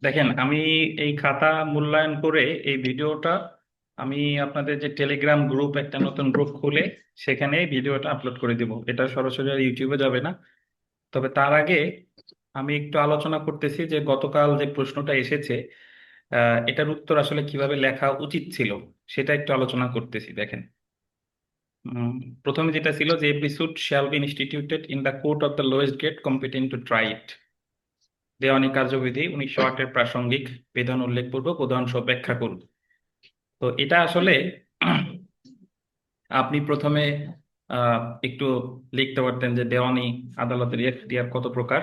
দেখেন, আমি এই খাতা মূল্যায়ন করে এই ভিডিওটা আমি আপনাদের যে টেলিগ্রাম গ্রুপ, একটা নতুন গ্রুপ খুলে সেখানে এই ভিডিওটা আপলোড করে দিব। এটা সরাসরি আর ইউটিউবে যাবে না। তবে তার আগে আমি একটু আলোচনা করতেছি যে গতকাল যে প্রশ্নটা এসেছে, এটার উত্তর আসলে কিভাবে লেখা উচিত ছিল সেটা একটু আলোচনা করতেছি। দেখেন, উম, প্রথমে যেটা ছিল যে every suit shall be instituted in the court of the lowest grade competent to try it. দেওয়ানি কার্যবিধি 1908-এর প্রাসঙ্গিক বিধান উল্লেখপূর্বক উদাহরণ সহ ব্যাখ্যা করুন। তো এটা আসলে আপনি প্রথমে আহ, একটু লিখতে পারতেন যে দেওয়ানি আদালতের এখতিয়ার কত প্রকার।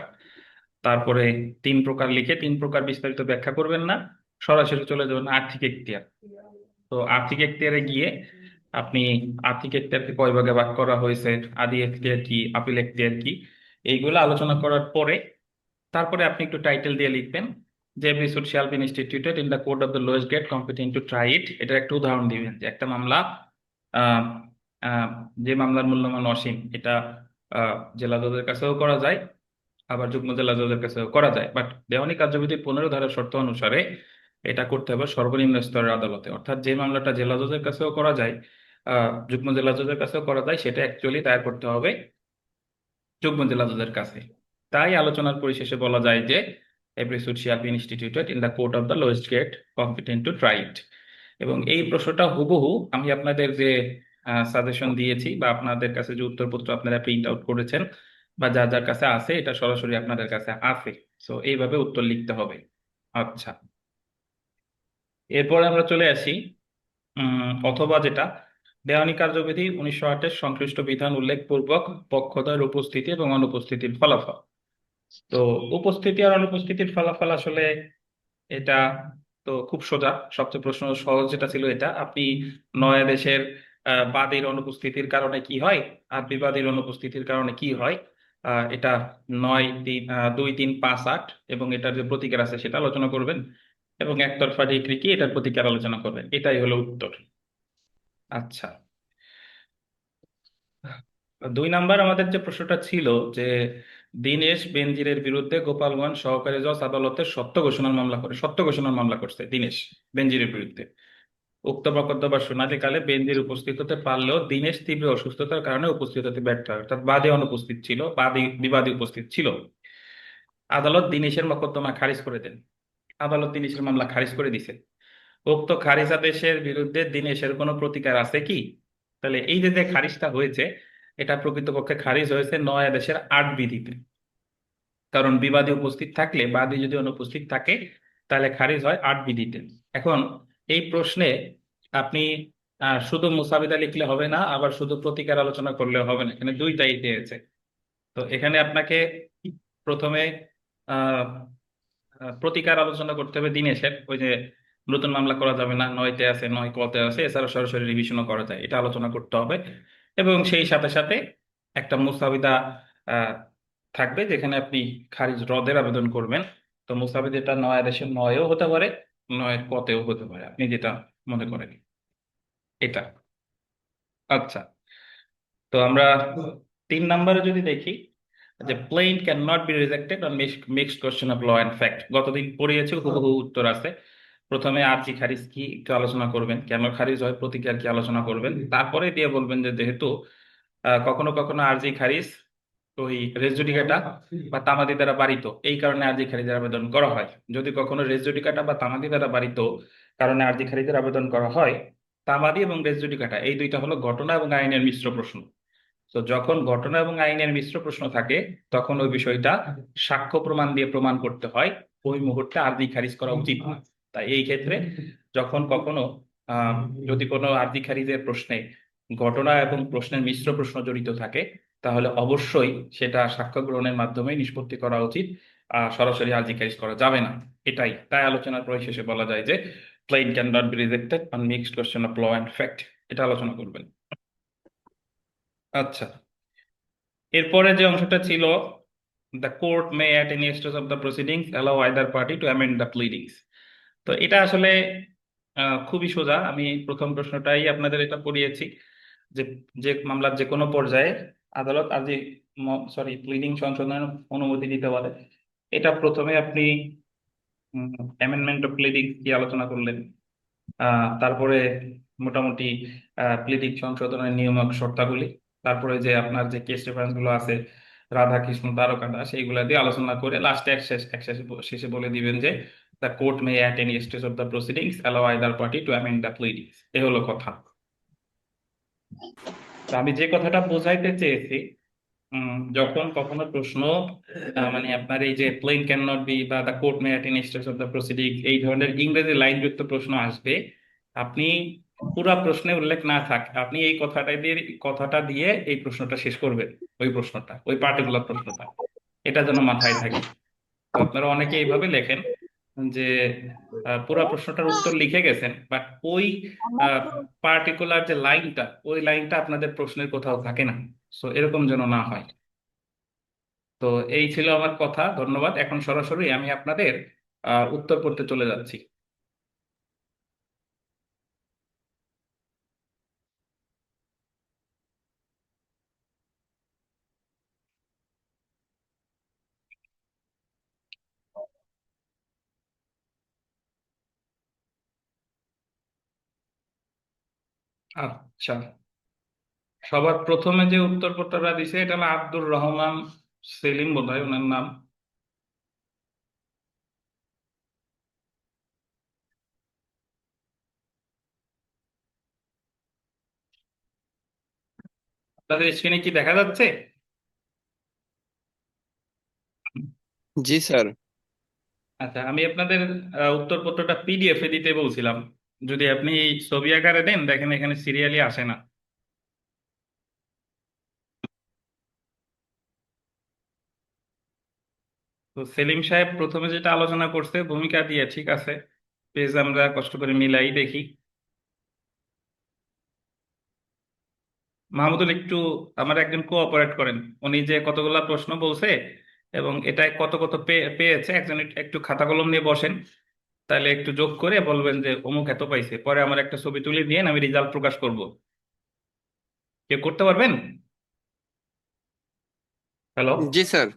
তারপরে 3 প্রকার লিখে 3 প্রকার বিস্তারিত ব্যাখ্যা করবেন না, সরাসরি চলে যাবেন আর্থিক এখতিয়ার। তো আর্থিক এখতিয়ারে গিয়ে আপনি আর্থিক এখতিয়ারকে কয় ভাগে ভাগ করা হয়েছে, আদি এখতিয়ার কি, আপিল এখতিয়ার কি, এইগুলো আলোচনা করার পরে তারপরে আপনি একটু টাইটেল দিয়ে লিখবেন যে every suit shall be instituted in the court of the lowest grade competent to try it. এটার একটা উদাহরণ দিবেন যে একটা মামলা, আহ, আহ, যে মামলার মূল্যমান অসীম, এটা জেলা জজের কাছেও করা যায়, আবার যুগ্ম জেলা জজের কাছেও করা যায়। বাট দেওয়ানি কার্যবিধির 15 ধারার শর্ত অনুসারে এটা করতে হবে সর্বনিম্ন স্তরের আদালতে। অর্থাৎ যে মামলাটা জেলা জজের কাছেও করা যায়, যুগ্ম জেলা জজের কাছেও করা যায়, সেটা অ্যাকচুয়ালি দায়ের করতে হবে যুগ্ম জেলা জজের কাছে। তাই আলোচনার পরিশেষে বলা যায় যে every suit shall be instituted in the court of the lowest grade competent to try it. এবং এই প্রশ্নটা হুবহু আমি আপনাদের যে সাজেশন দিয়েছি বা আপনাদের কাছে যে উত্তরপত্র আপনারা প্রিন্ট আউট করেছেন বা যার যার কাছে আছে, এটা সরাসরি আপনাদের কাছে আছে। সো এইভাবে উত্তর লিখতে হবে। আচ্ছা, এরপরে আমরা চলে আসি অথবা যেটা, দেওয়ানি কার্যবিধি 1908-এর সংশ্লিষ্ট বিধান উল্লেখপূর্বক পক্ষদ্বয়ের উপস্থিতি এবং অনুপস্থিতির ফলাফল। তো উপস্থিতি আর অনুপস্থিতির ফলাফল আসলে এটা তো খুব সোজা। সবচেয়ে প্রশ্ন সহজ যেটা ছিল এটা, আপনি নয়াদেশের বাদীর অনুপস্থিতির কারণে কি হয় আর বিবাদীর অনুপস্থিতির কারণে কি হয়, এটা 9-3 2-3-5-8 এবং এটার যে প্রতিকার আছে সেটা আলোচনা করবেন, এবং একতরফা ডিক্রি কি এটার প্রতিকার আলোচনা করবেন। এটাই হলো উত্তর। আচ্ছা, 2 নাম্বার আমাদের যে প্রশ্নটা ছিল যে দীনেশ বেনজিরের বিরুদ্ধে গোপালগঞ্জ সহকারী জজ আদালতে সত্য ঘোষণার মামলা করছে দীনেশ বেনজিরের বিরুদ্ধে। উক্ত মোকদ্দমার শুনানিকালে বেনজির উপস্থিত হতে পারলেও দীনেশ তীব্র অসুস্থতার কারণে উপস্থিত হতে ব্যর্থ হয়। অর্থাৎ বাদী অনুপস্থিত ছিল, বিবাদী উপস্থিত ছিল। আদালত দীনেশের মোকদ্দমা খারিজ করে দেন। আদালত দীনেশের মামলা খারিজ করে দিছে। উক্ত খারিজ আদেশের বিরুদ্ধে দীনেশের কোনো প্রতিকার আছে কি? তাহলে এই যে যে খারিজটা হয়েছে, এটা প্রকৃতপক্ষে খারিজ হয়েছে 9 আদেশের 8 বিধিতে। কারণ বিবাদী উপস্থিত থাকলে, বাদী যদি অনুপস্থিত থাকে, তাহলে খারিজ হয় 8 বিধিতে। এখন এই প্রশ্নে আপনি শুধু মুসাবিদা লিখলে হবে না, আবার শুধু প্রতিকার আলোচনা করলে হবে না, এখানে দুইটাই দিয়েছে। তো এখানে আপনাকে প্রথমে আহ প্রতিকার আলোচনা করতে হবে দিনেশের, ওই যে নতুন মামলা করা যাবে না, 9-তে আছে, 9 ক-তে আছে, এছাড়া সরাসরি রিভিশনও করা যায়, এটা আলোচনা করতে হবে। এবং সেই সাথে সাথে একটা মুস্তাবিদা আহ থাকবে যেখানে আপনি খারিজ রদের আবেদন করবেন। তো মুস্তাবিদাটা 9 আদেশের 9-এও হতে পারে, 9-এর ক-তেও হতে পারে, আপনি যেটা মনে করেন এটা। আচ্ছা, তো আমরা 3 নাম্বারে যদি দেখি যে plaint can not be rejected on mixed question of law and fact. গতদিন পড়িয়েছি, হুবহু উত্তর আছে। প্রথমে আরজি খারিজ কি একটু আলোচনা করবেন, কেন খারিজ হয়, প্রতিকার কি আলোচনা করবেন, তারপরে দিয়ে বলবেন যে যেহেতু কখনো কখনো আরজি খারিজ ওই রেস জুডিকাটা বা তামাদি দ্বারা বারিত, এই কারণে আরজি খারিজের আবেদন করা হয়। যদি কখনো রেস জুডিকাটা বা তামাদি দ্বারা বারিত কারণে আরজি খারিজের আবেদন করা হয়, তামাদি এবং রেস জুডিকাটা এই দুইটা হলো ঘটনা এবং আইনের মিশ্র প্রশ্ন। তো যখন ঘটনা এবং আইনের মিশ্র প্রশ্ন থাকে, তখন ওই বিষয়টা সাক্ষ্য প্রমাণ দিয়ে প্রমাণ করতে হয়, ওই মুহূর্তে আরজি খারিজ করা উচিত না। তাই এই ক্ষেত্রে যখন কখনো আহ যদি কোনো আরজি খারিজের প্রশ্নে ঘটনা এবং প্রশ্নের মিশ্র প্রশ্ন জড়িত থাকে, তাহলে অবশ্যই সেটা সাক্ষ্য গ্রহণের মাধ্যমে নিষ্পত্তি করা উচিত। সরাসরি আরজি খারিজ করা যাবে না। তাই আলোচনার পরিশেষে বলা যায় যে plaint can not be rejected on mixed question of law and fact, এটা আলোচনা করবেন। আচ্ছা, এরপরে যে অংশটা ছিল, the court may at any stage of the proceedings allow either party to amend the pleadings. তো এটা আসলে খুবই সোজা। আমি প্রথম প্রশ্নটাই আপনাদের এটা পড়িয়েছি যে যে মামলার যে কোনো পর্যায়ে আদালত আরজি প্লিডিং সংশোধনের অনুমতি দিতে পারে। এটা প্রথমে আপনি অ্যামেন্ডমেন্ট অফ প্লিডিং কি আলোচনা করলেন, তারপরে মোটামুটি প্লিডিং সংশোধনের নিয়ামক শর্তাবলী, তারপরে যে আপনার যে কেস রেফারেন্স গুলো আছে রাধা কৃষ্ণ দ্বারকাধা সেইগুলা দিয়ে আলোচনা করে লাস্টে শেষে বলে দিবেন যে the court may at any stage of the proceedings allow either party to amend the pleadings. এ হলো কথা। তো আমি যে কথাটা বোঝাইতে চেয়েছি, যখন কখনো প্রশ্ন মানে আপনার এই যে প্লেন ক্যান নট বি বা the court may at any stage of the proceeding এই ধরনের ইংরেজি লাইনযুক্ত প্রশ্ন আসবে, আপনি পুরা প্রশ্নে উল্লেখ না থাক আপনি এই কথাটা দিয়ে এই প্রশ্নটা শেষ করবেন, ওই প্রশ্নটা ওই পার্টিকুলার প্রশ্নটা, এটা যেন মাথায় থাকে। তো আপনারা অনেকে এইভাবে লেখেন যে পুরা প্রশ্নটার উত্তর লিখে গেছেন, বাট ওই পার্টিকুলার যে লাইনটা ওই লাইনটা আপনাদের প্রশ্নের কোথাও থাকে না। সো এরকম যেন না হয়। তো এই ছিল আমার কথা, ধন্যবাদ। এখন সরাসরি আমি আপনাদের উত্তর করতে চলে যাচ্ছি। আচ্ছা, সবার প্রথমে যে উত্তরপত্রটা দিছে এটা হলো আব্দুর রহমান সেলিম, বোধহয় ওনার নাম। আপনাদের স্ক্রিনে কি দেখা যাচ্ছে? জি স্যার। আচ্ছা, আমি আপনাদের উত্তরপত্রটা পিডিএফ এ দিতে বলছিলাম। যদি আপনি ছবি আকারে দেন, দেখেন এখানে সিরিয়ালি আসে না। তো সেলিম সাহেব প্রথমে যেটা আলোচনা করছে ভূমিকা দিয়ে, ঠিক আছে, পেজ আমরা কষ্ট করে মিলাই দেখি। মাহমুদুল একটু আমার একজন কোঅপারেট করেন। উনি যে কতগুলা প্রশ্ন বলছে এবং এটা কত কত পেয়েছে, একজন একটু খাতা কলম নিয়ে বসেন, তাহলে একটু যোগ করে বলবেন যে অমুক এত পাইছে, পরে আমার একটা ছবি তুলে দিয়ে আমি রেজাল্ট প্রকাশ করব। কেউ করতে পারবেন? হ্যালো? জি স্যার।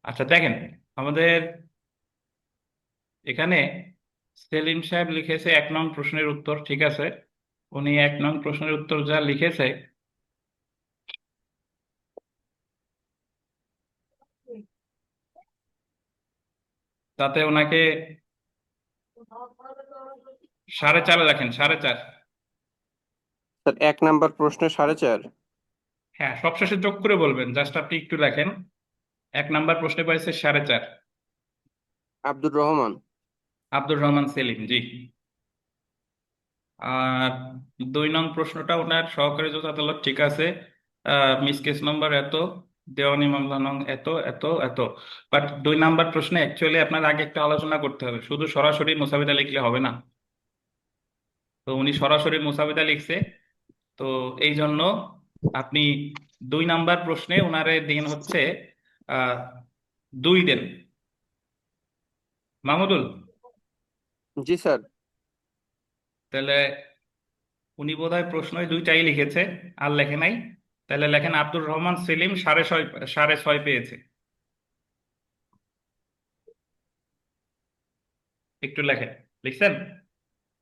আচ্ছা দেখেন, আমাদের এখানে সেলিম সাহেব লিখেছে 1 নং প্রশ্নের উত্তর, ঠিক আছে। উনি 1 নং প্রশ্নের উত্তর যা লিখেছে, তাতে ওনাকে 4.5 লেখেন, 4.5। স্যার 1 নাম্বার প্রশ্নে 4.5। হ্যাঁ, সবশেষে যোগ করে বলবেন, জাস্ট আপনি একটু লেখেন 1 নাম্বার প্রশ্নে পাইছে 4.5। আব্দুর রহমান। আব্দুর রহমান সেলিম, জি। আর 2 নং প্রশ্নটা ওনার সহকারী জজ আদালত, ঠিক আছে, মিস কেস নম্বর এত, দেওয়ানি মামলা নং এত এত এত। বাট 2 নাম্বার প্রশ্নে অ্যাকচুয়ালি আপনার আগে একটা আলোচনা করতে হবে, শুধু সরাসরি মুসাবিদা লিখলে হবে না। তো উনি সরাসরি মুসাবিদা লিখছে, তো এই জন্য আপনি 2 নাম্বার প্রশ্নে ওনারে দিন হচ্ছে আহ 2 দেন। মাহমুদুল, জি স্যার। তাহলে উনি বোধহয় প্রশ্নই 2টাই লিখেছে, আর লেখে নাই। তাহলে লেখেন আব্দুর রহমান সেলিম 6.5, 6.5 পেয়েছে। একটু লেখেন, লিখছেন?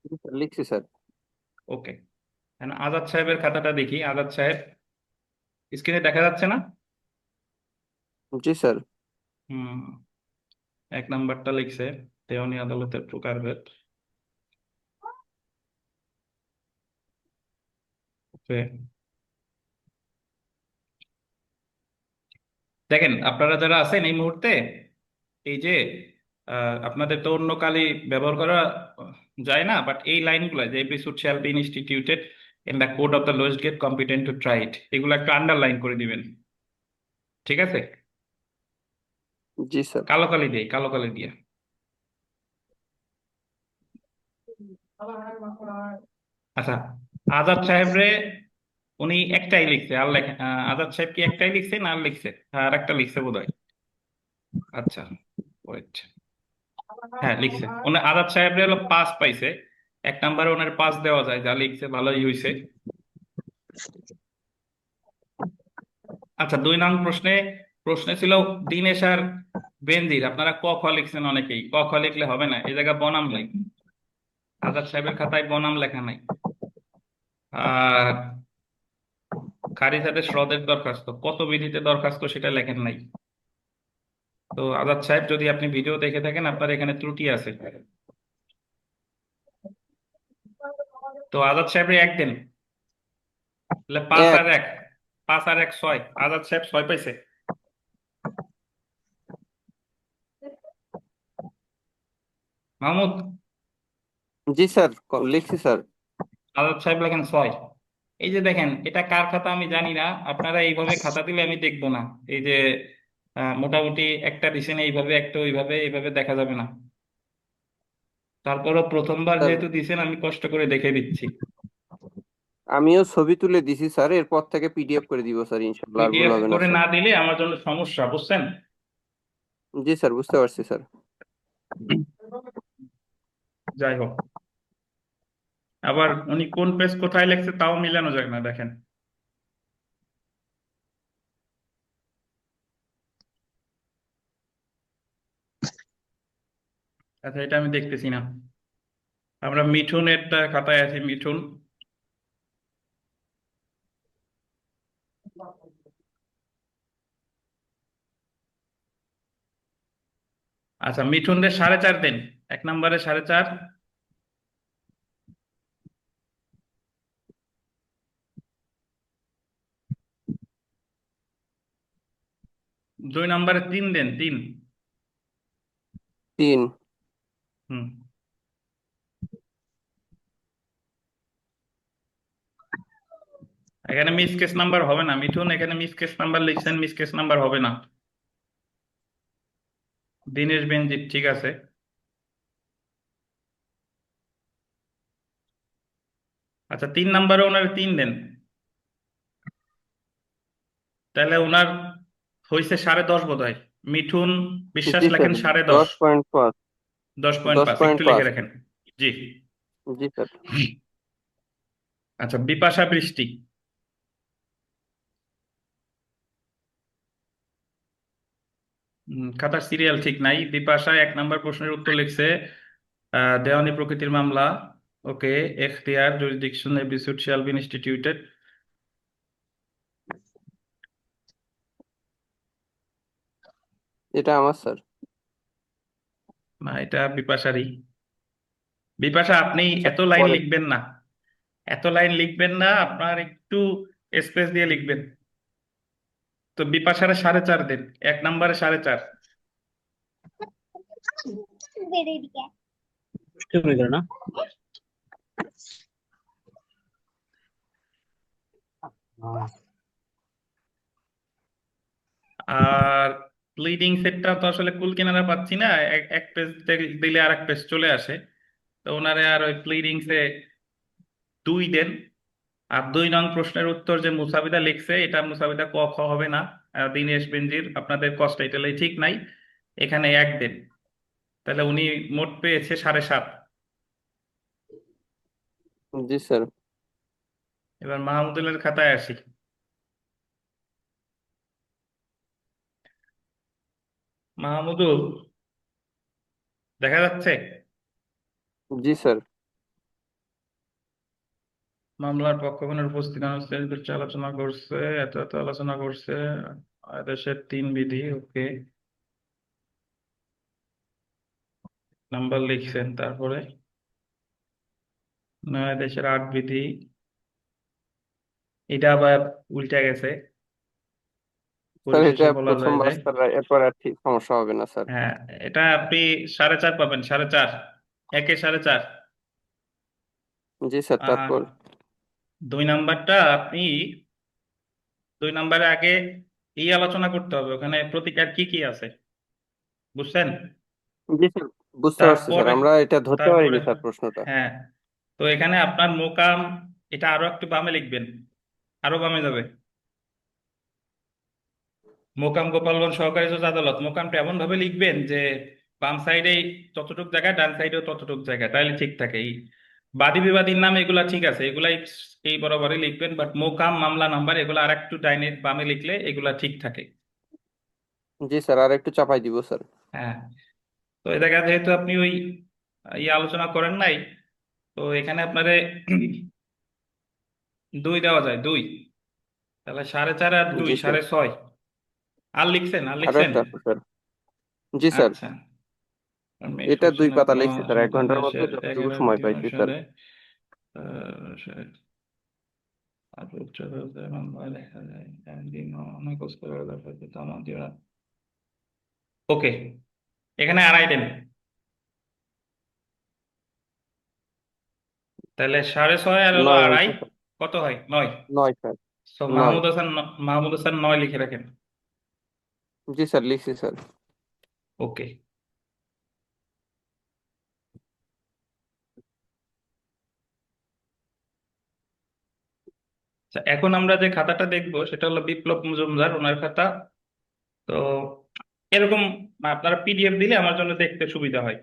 জি স্যার, লিখছি স্যার। ওকে। আজাদ সাহেবের খাতাটা দেখি। আজাদ সাহেব, স্ক্রিনে দেখা যাচ্ছে না? জি স্যার। হুম, 1 নাম্বারটা লিখছে দেওয়ানি আদালতের প্রকারভেদ। ওকে, দেখেন আপনারা যারা আছেন এই মুহূর্তে, এই যে আপনাদের তো অন্য কালি ব্যবহার করা যায় না, বাট এই লাইনগুলো যে episode shall be instituted in the court of the lowest gate competent to try it, এগুলো একটা আন্ডারলাইন করে দিবেন, ঠিক আছে? জি স্যার। কালো কালি দিয়ে, কালো কালি দিয়ে। আচ্ছা, আজাদ সাহেব রে উনি একটাই লিখছে, আর লেখেন আজাদ সাহেব কি একটাই লিখছে না আর লিখছে? আর একটা লিখছে বোধহয়। আচ্ছা, ওয়েট, হ্যাঁ লিখছে। উনি আজাদ সাহেব রে হলো 5 পাইছে, এক নাম্বারে ওনার 5 দেওয়া যায়, যা লিখছে ভালোই হয়েছে। আচ্ছা, 2 নং প্রশ্নে প্রশ্নে ছিল দিনেশ আর বেনজির, আপনারা ক খ লিখছেন অনেকেই, ক খ লিখলে হবে না, এই জায়গায় বনাম নাই, আজাদ সাহেবের খাতায় বনাম লেখা নাই। আর কারি সাথে হ্রদের দরখাস্ত কত বিধিতে দরখাস্ত সেটা লেখেন নাই। তো আজাদ সাহেব, যদি আপনি ভিডিও দেখে থাকেন আপনার এখানে ত্রুটি আছে। তো আজাদ সাহেবের একদিন, তাহলে 5 আর এক। 1, 5 আর 1 6, আজাদ সাহেব 6 পাইছে। মাহমুদ, জি স্যার, লিখছি স্যার। আজাদ সাহেব লেখেন 6। এই যে দেখেন, এটা কার খাতা আমি জানি না, আপনারা এইভাবে খাতা দিলে আমি দেখবো না। এই যে মোটামুটি একটা দিছেন এইভাবে, একটা ওইভাবে, এইভাবে দেখা যাবে না। তারপরও প্রথমবার স্যার, যেহেতু দিছেন আমি কষ্ট করে দেখে দিচ্ছি। আমিও ছবি তুলে দিছি স্যার, এরপর থেকে পিডিএফ করে দিব স্যার, ইনশাল্লাহ আর ভুল পিডিএফ হবে না করে স্যার। না দিলে আমার জন্য সমস্যা, বুঝছেন? জি স্যার, বুঝতে পারছি স্যার। যাই হোক, আবার উনি কোন পেজ কোথায় লিখছে তাও মিলানো যায় না, দেখেন। আচ্ছা, এটা আমি দেখতেছি না। আমরা মিঠুনেরটা খাতায় আছি, মিঠুন। আচ্ছা, মিঠুনদের 4.5 দিন, 1 নম্বরে 4.5, 2 নম্বরে 3 দিন, 3। তিন। হুম। এখানে মিস কেস নাম্বার হবে না মিঠুন, এখানে মিস কেস নাম্বার লিখছেন, মিস কেস নাম্বার হবে না। দিনেশ বেনজিৎ ঠিক আছে। আচ্ছা, 3 নম্বরে ওনার 3 দেন, তাহলে ওনার হয়েছে 10.5 বোধ হয়। মিঠুন বিশ্বাস জি স্যার, লেখেন 10.5, 10.5। 10.5 দশ পয়েন্ট একটু লিখে পাঁচ রাখেন। জি। জি স্যার। আচ্ছা, বিপাশা বৃষ্টি, খাতার সিরিয়াল ঠিক নাই। বিপাশা 1 নম্বর প্রশ্নের উত্তর লিখছে দেওয়ানি প্রকৃতির মামলা। ওকে, এখতিয়ার jurisdiction episode shall be instituted. এটা আমার স্যার। না, এটা বিপাশারই। বিপাশা, আপনি স্যার এত লাইন পরে। লিখবেন না, এত লাইন লিখবেন না, আপনার একটু স্পেস দিয়ে লিখবেন। তো বিপাশারে 4.5 দিন, 1 নম্বরে 4.5। না। আর লিডিং সেটটা তো আসলে কুল কিনারা পাচ্ছি না, এক এক পেজ দিলে আর এক পেজ চলে আসে। তো ওনারে আর ওই প্লিডিংসে 2 দেন। আর 2 নং প্রশ্নের উত্তর যে মুসাবিদা লিখছে, এটা মুসাবিদা ক খ হবে না। দিনেশ বেনজির, আপনাদের কষ্ট এটাই ঠিক নাই, এখানে 1 দেন। তাহলে উনি মোট পেয়েছে 7.5। জি স্যার। এবার মাহমুদুলের খাতায় আসি। মাহমুদুল, দেখা যাচ্ছে? জি স্যার। মামলার পক্ষগণের উপস্থিত আনুষ্ঠানিক বিষয়ে আলোচনা করছে, এত এত আলোচনা করছে। আদেশের 3 বিধি, ওকে, নাম্বার লিখছেন। তারপরে নয় দেশের 8 বিধি, এটা আবার উল্টে গেছে, স্যার এটা পরিশেষে বলা যায় প্রথমবার যে স্যার, এরপর আর ঠিক সমস্যা হবে না স্যার। হ্যাঁ, এটা আপনি 4.5 পাবেন, 4.5, একে 4.5। জি স্যার, আর তারপর। 2 নাম্বারটা আপনি, 2 নাম্বারে আগে এই আলোচনা করতে হবে ওখানে প্রতিকার কি কি আছে, বুঝছেন? জি স্যার, বুঝতে পারছি স্যার, তারপরে আমরা এটা ধরতে তারপরে পারিনি স্যার প্রশ্নটা। হ্যাঁ, তো এখানে আপনার মোকাম, এটা আরো একটু বামে লিখবেন, আরো বামে যাবে। মোকাম গোপালগঞ্জ সহকারী জজ আদালত, মোকামটা এমন ভাবে লিখবেন যে বাম সাইডে যতটুক জায়গা, ডান সাইডেও ততটুক জায়গা, তাহলে ঠিক থাকে। বাদী বিবাদীর নাম এগুলা ঠিক আছে, এগুলা এই বরাবরই লিখবেন, বাট মোকাম মামলা নাম্বার এগুলা আর একটু ডাইনে বামে লিখলে এগুলা ঠিক থাকে। জি স্যার, আর একটু চাপাই দিব স্যার। হ্যাঁ। তো এই জায়গায় যেহেতু আপনি ওই আলোচনা করেন নাই, তো এখানে আপনারে 2 দেওয়া যায়, 2। তাহলে 4.5 আর 2 জি স্যার, 6.5। আর লিখছেন, আর আরো লিখছেন? একটা আছে স্যার। জি স্যার, আচ্ছা। আমি এটা 2 পাতা লিখছি স্যার, 1 ঘন্টার মধ্যে দেশের যতটুকু 11 সময় পাইছি স্যার। অধিবেশনে উচ্চ পর্যায়ে মামলা দেখা যায় একদিন অনেক ওকে, এখানে আড়াই দেন। তাহলে 6.5 আর হলো 9 আড়াই, হয়েছে স্যার। কত হয়? 9। 9 স্যার। তো 9। মাহমুদ হাসান 9 লিখে রাখেন। জি স্যার, লিখছি স্যার। ওকে। আচ্ছা, এখন আমরা যে খাতাটা দেখবো সেটা হলো বিপ্লব মজুমদার, ওনার খাতা। তো এরকম আপনারা পিডিএফ দিলে আমার জন্য দেখতে সুবিধা হয়,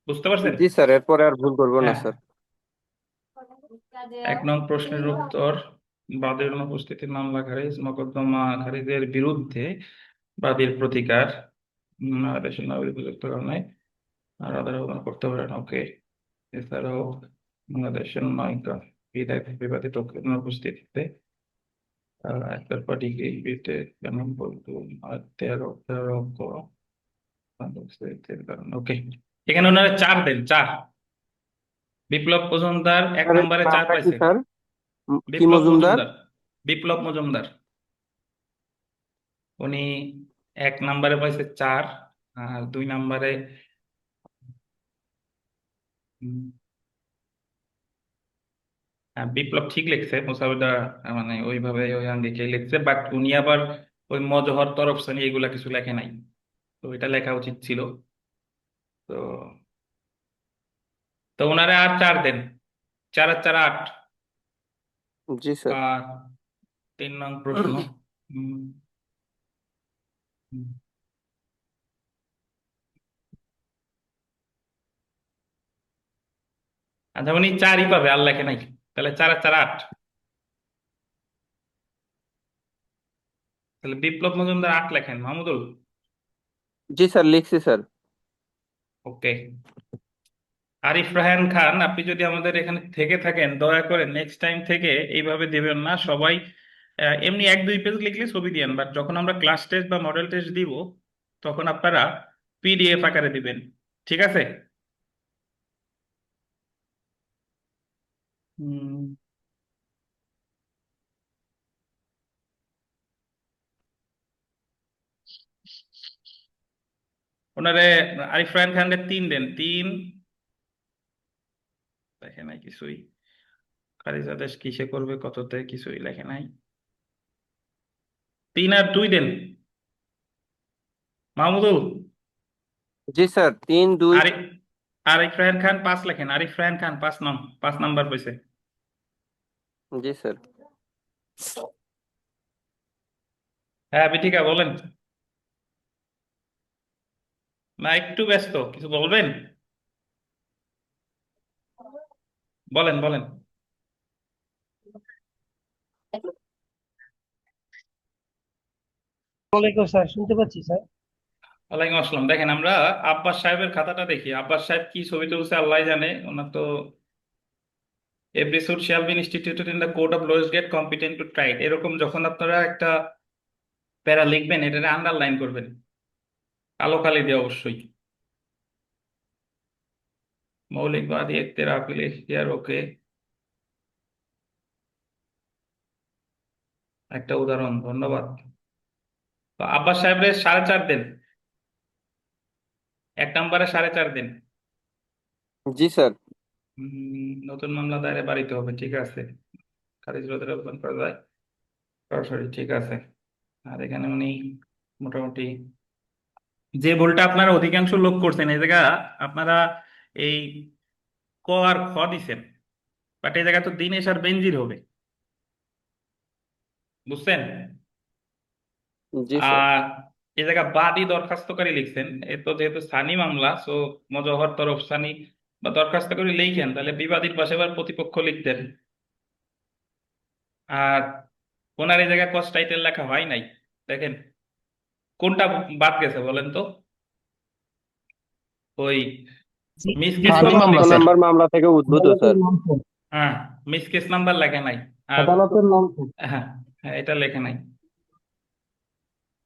বুঝতে পারছেন? জি স্যার, এরপরে আর ভুল করবো না হ্যাঁ। স্যার। 1 নং প্রশ্নের উত্তর, বাদীর অনুপস্থিতির মামলা খারিজ, মোকদ্দমা খারিজের বিরুদ্ধে বাদীর প্রতিকার, আদেশের নাগরিক উপযুক্ত কারণে আর আদালত আবেদন করতে পারেন। ওকে। এছাড়াও বাংলাদেশের নায়িকা বিদায় বিবাদিত অনুপস্থিতিতে একটার পার্টিকে বিতে কেন বলতো, আর 13 কারণ। ওকে, এখানে ওনারা 4 দেন, 4। বিপ্লব মজুমদার এক স্যার, এর নম্বরে 4 নামটা কি পাইছে। স্যার? কি বিপ্লব মজুমদার? মজুমদার, বিপ্লব মজুমদার, উনি 1 নম্বরে পাইছে 4, আর 2 নম্বরে বিপ্লব ঠিক লিখছে, মুসাবিদা মানে ওইভাবে ওই আঙ্গিকে লিখছে, বাট উনি আবার ওই মজহর তরফ শ্রেণী এগুলা কিছু লেখে নাই, তো এটা লেখা উচিত ছিল। তো তো ওনারে আর 4 দেন, 4 আর 4 8। জি স্যার। আর 3 নং প্রশ্ন। হুম, হুম। আচ্ছা, উনি 4ই পাবে, আর লেখে নাই। তাহলে 4 আর 4 8। তাহলে বিপ্লব মজুমদার 8 লেখেন, মাহমুদুল। জি স্যার, লিখছি স্যার। ওকে। আরিফ রায়হান খান, আপনি যদি আমাদের এখানে থেকে থাকেন দয়া করে নেক্সট টাইম থেকে এইভাবে দিবেন না সবাই। এমনি 1-2 পেজ লিখলে ছবি দিয়েন, বাট যখন আমরা ক্লাস টেস্ট বা মডেল টেস্ট দিব তখন আপনারা পিডিএফ আকারে দিবেন, ঠিক আছে? হুম, ওনারে আরিফ রায়হান খানের 3 দেন, 3। লেখে নাই কিছুই। খারিজ আদেশ কিসে করবে, কততে, কিছুই লেখে নাই। 3 আর 2 দেন, মাহমুদুল। জি স্যার, 3 2। আরিফ আরিফ রায়হান খান 5 লেখেন, আরিফ রায়হান খান 5 নং, 5 নাম্বার পেয়েছে। জি স্যার। হ্যাঁ বিথিকা বলেন। না একটু ব্যস্ত, কিছু বলবেন? বলেন বলেন। ওয়ালাইকুম স্যার, শুনতে পাচ্ছি স্যার। ওয়ালাইকুম আসসালাম। দেখেন আমরা আব্বাস সাহেবের খাতাটা দেখি, আব্বাস সাহেব কি ছবি তুলছে আল্লাহ জানে। ওনার তো every suit shall be instituted in the court of lowest gate competent to try, এরকম যখন আপনারা একটা প্যারা লিখবেন এটা আন্ডারলাইন করবেন, কালো কালি দিয়ে অবশ্যই। মৌলিকবাদী একতের আপিল এখতিয়ার, ওকে। একটা উদাহরণ, ধন্যবাদ। তো আব্বাস সাহেবের 4.5 দেন, 1 নম্বরে 4.5 দেন। জি স্যার। নতুন মামলা দায়েরে বাড়িতে হবে, ঠিক আছে। খারিজ রোধের আবেদন করা যায় সরাসরি, ঠিক আছে। আর এখানে উনি মোটামুটি যে ভুলটা আপনারা অধিকাংশ লোক করছেন এই জায়গা, আপনারা এই ক আর খ দিছেন, বাট এই জায়গা তো দিনেশ আর বেনজির হবে, বুঝছেন? জি স্যার। আর এই জায়গা বাদী দরখাস্তকারী লিখছেন, এ তো যেহেতু সানি মামলা, সো মজহর তরফ সানি বা দরখাস্ত করে লিখেন, তাহলে বিবাদীর পাশে আবার প্রতিপক্ষ লিখতেন। আর ওনার এই জায়গায় কস টাইটেল লেখা হয় নাই। দেখেন কোনটা বাদ গেছে বলেন তো? ওই মিস কেস ফাঁড়ি নাম্বার মামলা, কত লিখছেন। স্যার। নাম্বার মামলা থেকে উদ্ভূত আদালতের স্যার? নাম স্যার। হ্যাঁ, মিস কেস নাম্বার লেখা নাই। আর আদালতের নাম স্যার। হ্যাঁ, হ্যাঁ, এটা লেখা নাই।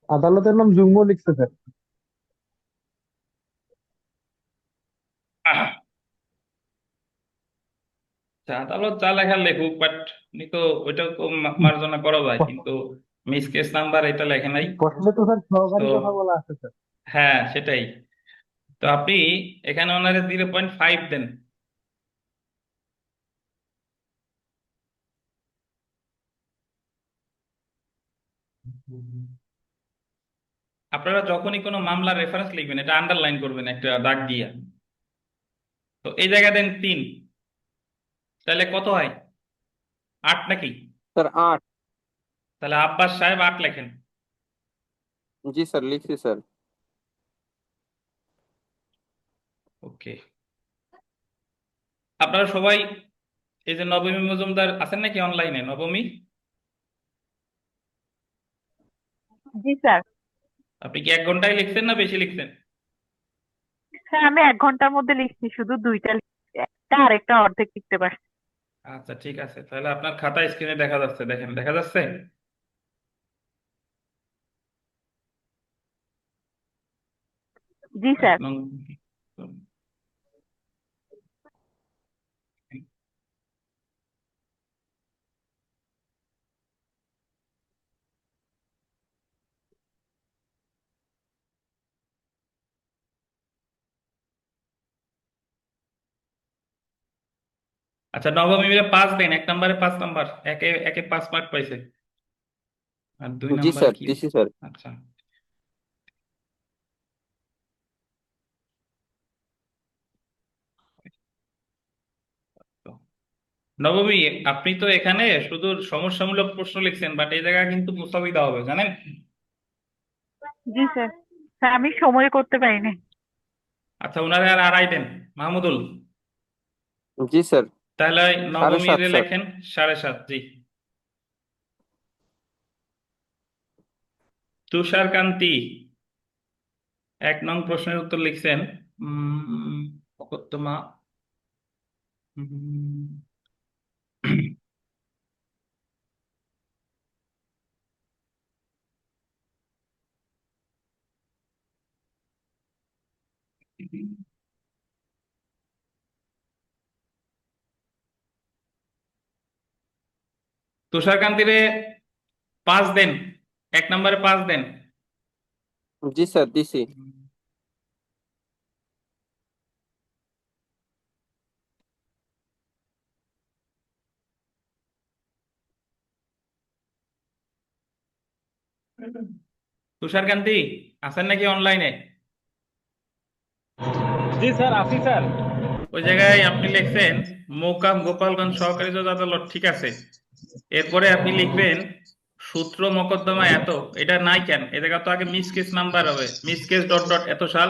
আদালতের নাম যুগ্ম লিখছে স্যার। আহ, আচ্ছা, আদালত যা লেখা লেখুক, বাট উনি তো ওইটা তো মার্জনা করা যায়, কিন্তু মিস কেস নাম্বার এটা লেখে নাই। প্রশ্নে তো স্যার তো সহকারী কথা বলা আছে স্যার। হ্যাঁ, সেটাই। তো আপনি এখানে ওনারে 0.5 দেন। আপনারা যখনই কোনো মামলার রেফারেন্স লিখবেন, এটা আন্ডারলাইন করবেন একটা দাগ দিয়ে। তো এই জায়গায় দেন 3। তাহলে কত হয়? 8 নাকি? স্যার 8। তাহলে আব্বাস সাহেব 8 লেখেন। জি স্যার, লিখছি স্যার। ওকে। আপনারা সবাই এই যে নবমী মজুমদার আছেন নাকি অনলাইনে? নবমী, জি স্যার। আপনি কি 1 ঘন্টায় লিখছেন না বেশি লিখছেন? স্যার আমি 1 ঘন্টার মধ্যে লিখছি, শুধু দুইটা লিখছি, একটা আরেকটা অর্ধেক লিখতে পারছি। আচ্ছা, ঠিক আছে, তাহলে আপনার খাতা স্ক্রিনে দেখা যাচ্ছে, দেখেন দেখা যাচ্ছে। জি এক স্যার। নং। আচ্ছা, নবমী মিলে 5 দেন। 1 নম্বরে 5 নাম্বার, একে একে 5 মার্ক পাইছে। আর 2 জি নাম্বারে স্যার, কি? দিছি স্যার। আচ্ছা, তো নবমী, আপনি তো এখানে শুধু সমস্যামূলক প্রশ্ন লিখছেন, বাট এই জায়গায় কিন্তু মুস্তাফিদা হবে, জানেন? জি স্যার। স্যার আমি সময় করতে পারিনি। আচ্ছা, ওনারে আর 2.5 দেন। মাহমুদুল, জি স্যার। তাহলে 7.5 নবমীরে স্যার। লেখেন 7.5। জি। তুষারকান্তি 1 নং প্রশ্নের উত্তর লিখছেন। মোকদ্দমা, উম, তুষারকান্তিরে 5 দেন। 1 নম্বরে 5 দেন। জি স্যার, দিছি। তুষারকান্তি আছেন নাকি অনলাইনে? জি স্যার, আছি স্যার। ওই জায়গায় আপনি লিখছেন মোকাম গোপালগঞ্জ সহকারী জজ আদালত, ঠিক আছে। এরপরে আপনি লিখবেন সূত্র মোকদ্দমা এত। এটা নাই কেন? এ জায়গা তো আগে মিস কেস নাম্বার হবে, মিস কেস ডট ডট এত সাল,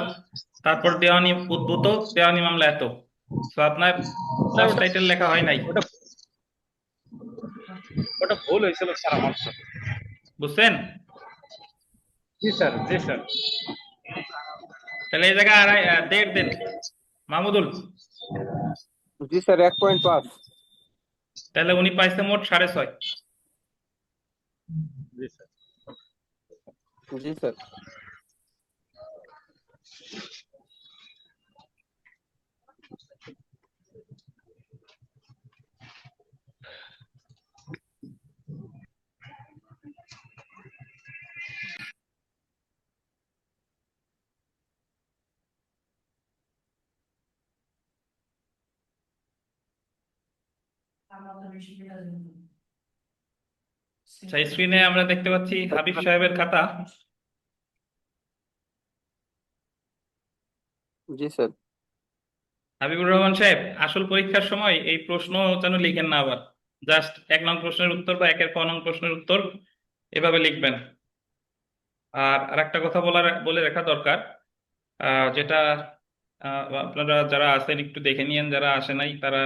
তারপর দেওয়ানি উদ্ভূত, দেওয়ানি মামলা এত। তো আপনার স্যার কস ওটা টাইটেল লেখা হয় নাই। ওটা ওটা ভুল হয়েছিল স্যার, আমার সাথে। বুঝছেন? জি স্যার, জি স্যার। তাহলে এই জায়গায় 1.5 দেন। মাহমুদুল, জি স্যার, 1.5। তাহলে উনি পাইছে মোট 6.5। জি স্যার। জি স্যার। আচ্ছা, স্ক্রিনে আমরা দেখতে পাচ্ছি হাবিব সাহেবের খাতা। জি স্যার। হাবিবুর রহমান সাহেব, আসল পরীক্ষার সময় এই প্রশ্ন যেন লিখেন না আবার। জাস্ট 1 নং প্রশ্নের উত্তর বা 1-এর ক নং প্রশ্নের উত্তর এভাবে লিখবেন। আর আরেকটা কথা বলে রাখা দরকার, যেটা আপনারা যারা আছেন একটু দেখে নিয়েন, যারা আসে নাই তারা,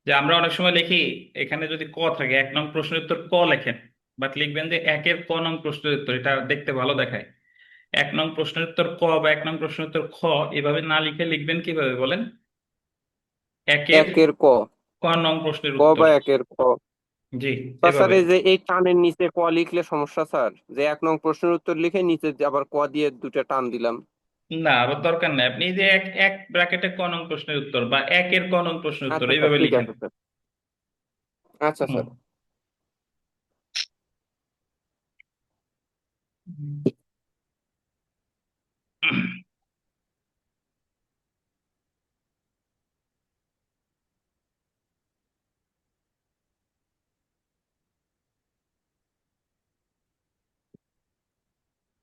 যে আমরা অনেক সময় লিখি এখানে যদি ক থাকে 1 নং প্রশ্নের উত্তর ক লেখেন, বাট লিখবেন যে 1-এর ক নং প্রশ্নের উত্তর, এটা দেখতে ভালো দেখায়। 1 নং প্রশ্নের উত্তর ক বা 1 নং প্রশ্নের উত্তর খ এভাবে না লিখে লিখবেন কিভাবে বলেন? 1-এর একের ক, ক নং প্রশ্নের ক উত্তর। বা একের ক। জি, তা স্যার এভাবে। এই যে এই টানের নিচে ক লিখলে সমস্যা স্যার, যে 1 নং প্রশ্নের উত্তর লিখে নিচে আবার ক দিয়ে দুটা টান দিলাম। না, আবার দরকার নেই, আপনি যে এক এক ব্র্যাকেটে ক নং প্রশ্নের উত্তর বা 1-এর ক নং প্রশ্নের উত্তর আচ্ছা স্যার, এইভাবে ঠিক লিখেন। আছে স্যার। আচ্ছা হুম। স্যার।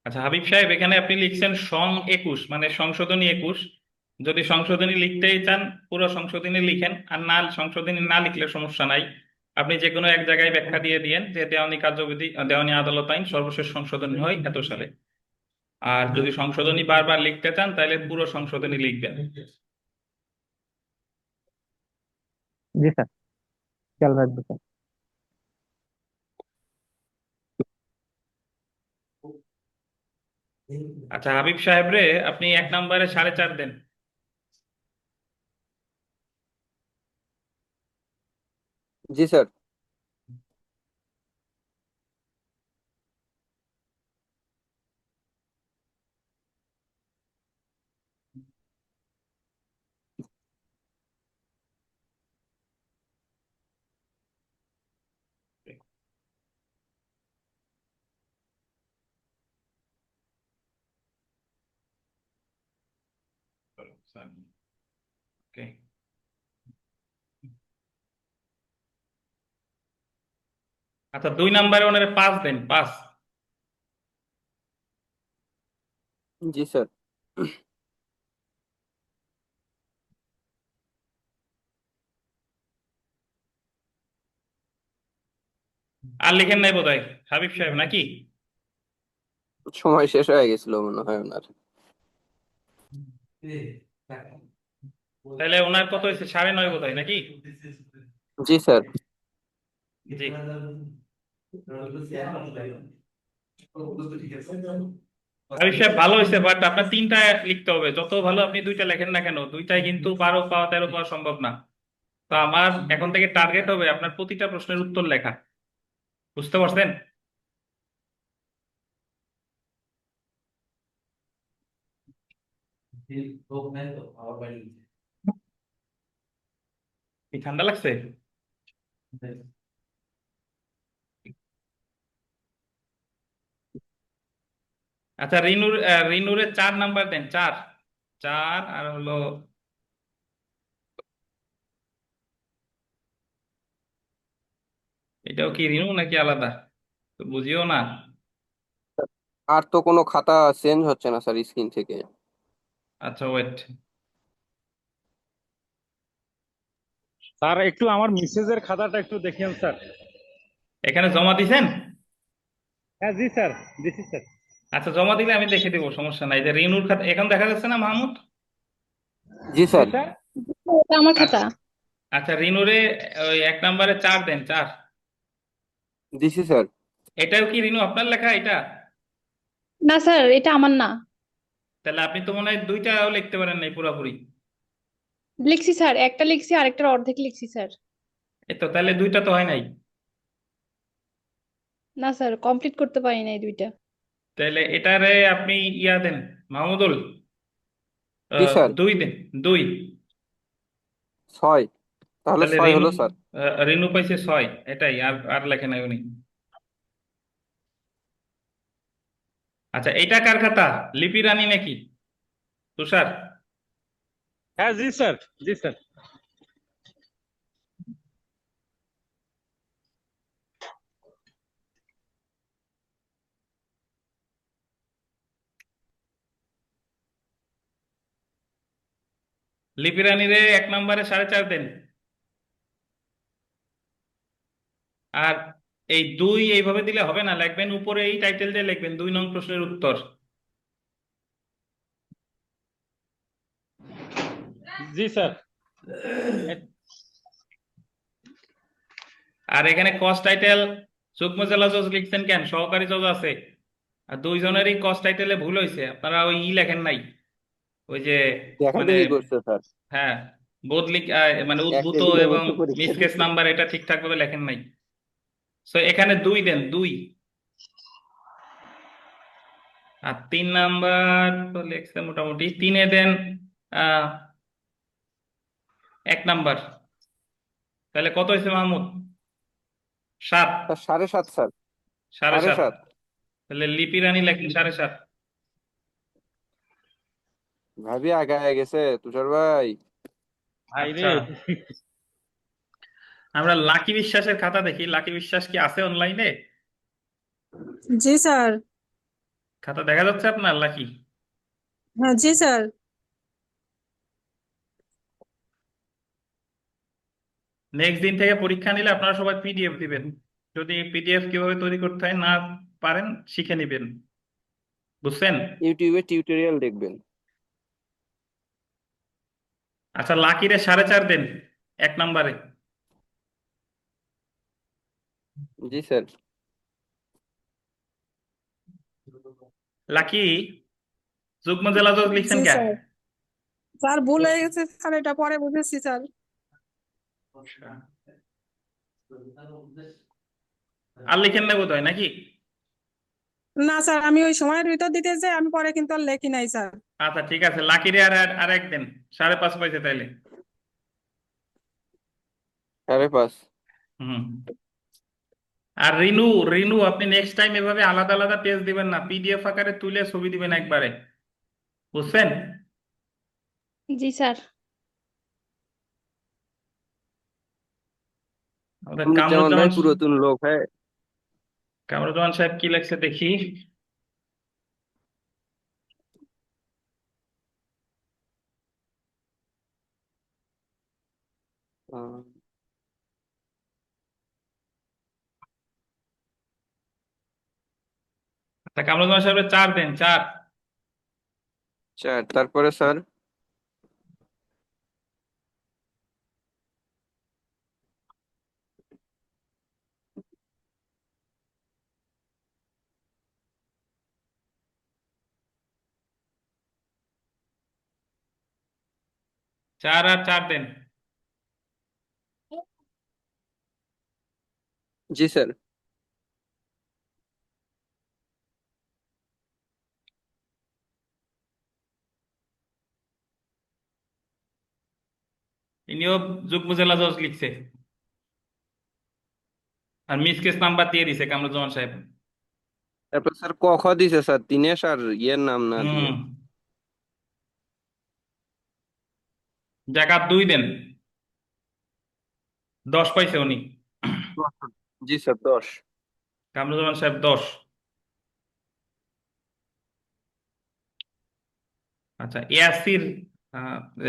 আচ্ছা হাবিব সাহেব, এখানে আপনি লিখছেন সং 21, মানে সংশোধনী 21। যদি সংশোধনী লিখতেই চান পুরো সংশোধনী লিখেন, আর না সংশোধনী না লিখলে সমস্যা নাই। আপনি যে কোনো এক জায়গায় ব্যাখ্যা দিয়ে দিয়েন যে দেওয়ানি কার্যবিধি, দেওয়ানি আদালত আইন সর্বশেষ সংশোধনী হয় এত সালে। আর যদি সংশোধনী বারবার লিখতে চান তাহলে পুরো সংশোধনী লিখবেন। জি স্যার, খেয়াল রাখবো স্যার। আচ্ছা হাবিব সাহেব রে, আপনি 1 নম্বরে 4.5 দেন। জি স্যার। ওকে। আচ্ছা 2 নম্বরে ওনারে 5 দেন, 5। জি স্যার। আর লিখেন নাই বোধহয় হাবিব সাহেব, নাকি? সময় শেষ হয়ে গেছিল মনে হয় ওনার। তাহলে ওনার কত হয়েছে? 9.5 বোধহয়, নাকি? জি স্যার। জি। হাবিব সাহেব ভালো হয়েছে, বাট আপনার 3টা লিখতে হবে। যত ভালো আপনি 2টা লেখেন না কেন, 2টায় কিন্তু 12 পাওয়া 13 পাওয়া সম্ভব না। তো আমার এখন থেকে টার্গেট হবে আপনার প্রতিটা প্রশ্নের উত্তর লেখা। বুঝতে পারছেন? কি ঠান্ডা লাগছে? আচ্ছা রিনুরে 4 নাম্বার দেন, 4। 4 আর হলো, এটাও কি রিনু নাকি আলাদা? তো বুঝিও না। আর তো কোনো খাতা চেঞ্জ হচ্ছে না স্যার স্ক্রিন থেকে। আচ্ছা ওয়েট। স্যার একটু আমার মিসেজের খাতাটা একটু দেখেন স্যার। এখানে জমা দিছেন? হ্যাঁ জি স্যার, দিছি স্যার। আচ্ছা জমা দিলে আমি দেখে দিব, সমস্যা নাই। যে রিনুর খাতা এখন দেখা যাচ্ছে না মাহমুদ? জি জি স্যার। স্যার। এটা আমার আচ্ছা। খাতা। আচ্ছা রিনুরে ওই 1 নম্বরে 4 দেন, 4। দিছি স্যার। এটাও কি রিনু আপনার লেখা এটা? না স্যার, এটা আমার না। তাহলে আপনি তো মনে হয় 2টাও লিখতে পারেন নাই পুরোপুরি। লিখছি স্যার, একটা লিখছি, আরেকটার অর্ধেক লিখছি স্যার। এই তো, তাহলে 2টা তো হয় নাই। না স্যার, কমপ্লিট করতে পারি নাই দুইটা। তাহলে এটারে আপনি ইয়া দেন, মাহমুদুল, জি স্যার। 2 দেন, 2। 6, তাহলে তাহলে 6 রিনু, হলো স্যার। রিনু পাইছে 6, এটাই। আর আর লেখে নাই উনি। আচ্ছা এটা কার খাতা? লিপি রানী নাকি তুষার? হ্যাঁ জি স্যার, জি স্যার। লিপি রানী রে 1 নম্বরে 4.5 দেন। আর এই 2 এইভাবে দিলে হবে না, লিখবেন উপরে এই টাইটেল দিয়ে লিখবেন 2 নং প্রশ্নের উত্তর। জি স্যার। আর এখানে কস্ট টাইটেল যুগ্ম জেলা জজ লিখছেন কেন? সহকারী জজ আছে, আর দুইজনেরই কস্ট টাইটেলে ভুল হয়েছে। আপনারা ওই লেখেন নাই, ওই যে মানে দেখাদেখি করছে স্যার, হ্যাঁ বদলি মানে উদ্ভূত একই দিনের এবং মধ্যে পরীক্ষা মিসকেস দিচ্ছে। নাম্বার এটা ঠিকঠাক ভাবে লেখেন নাই। তো এখানে 2 দেন, 2। আর 3 নাম্বার তো লেখছে মোটামুটি, 3-এ দেন 1 নাম্বার। তাহলে কত হয়েছে মাহমুদ? 7। Sir 7.5 sir, 7.5। 7.5। তাহলে লিপি রানী লেখেন 7.5। ভাবি আগায় গেছে তুষার ভাই। ভাই আচ্ছা, রে। আমরা লাকি বিশ্বাসের খাতা দেখি। লাকি বিশ্বাস কি আছে অনলাইনে? জি স্যার। খাতা দেখা যাচ্ছে আপনার লাকি? হ্যাঁ জি স্যার। নেক্সট দিন থেকে পরীক্ষা নিলে আপনারা সবাই পিডিএফ দিবেন। যদি পিডিএফ কিভাবে তৈরি করতে হয় না পারেন, শিখে নিবেন। বুঝছেন? ইউটিউবে টিউটোরিয়াল দেখবেন। আচ্ছা, লাকিরে 4.5 দেন 1 নাম্বারে। জি স্যার। লাকি যুগ্ম জেলা জজ লিখছেন জি কেন? স্যার। স্যার ভুল হয়ে গেছে স্যার, এটা পরে বুঝেছি স্যার। আর লিখেন না বোধ হয় নাকি? না স্যার, আমি ওই সময়ের ভিতর দিতে চাই, আমি পরে কিন্তু আর লেখি নাই স্যার। আচ্ছা ঠিক আছে, লাকিরে আর আর 1 দেন। 5.5 পাইছে তাইলে। 5.5। হুম। আর রিনু, রিনু আপনি নেক্সট টাইম এভাবে আলাদা আলাদা পেজ দিবেন না, পিডিএফ আকারে তুলে ছবি দিবেন একবারে। বুঝছেন? জি স্যার। আমাদের যেমন ভাই কামরুজ্জামান, পুরাতন লোক হ্যাঁ। কামরুজ্জামান সাহেব কি লেখছে দেখি। আহ, আচ্ছা, কামরুজ্জামান সাহেবের 4 দেন, 4। 4। তারপরে স্যার? 4 আর 4 দেন। জি স্যার। ইনিও যুগ্ম জেলা জজ লিখছে, আর মিস কেস নাম্বার দিয়ে দিছে কামরুজ্জামান সাহেব। তারপর স্যার ক খ দিছে স্যার, দিনেশ আর ইয়ের নাম না দিয়ে। হুম। জাকাত 2 দেন। 10 পাইছে উনি। 10। জি স্যার 10। কামরুজ্জামান সাহেব 10। আচ্ছা, ইয়াসির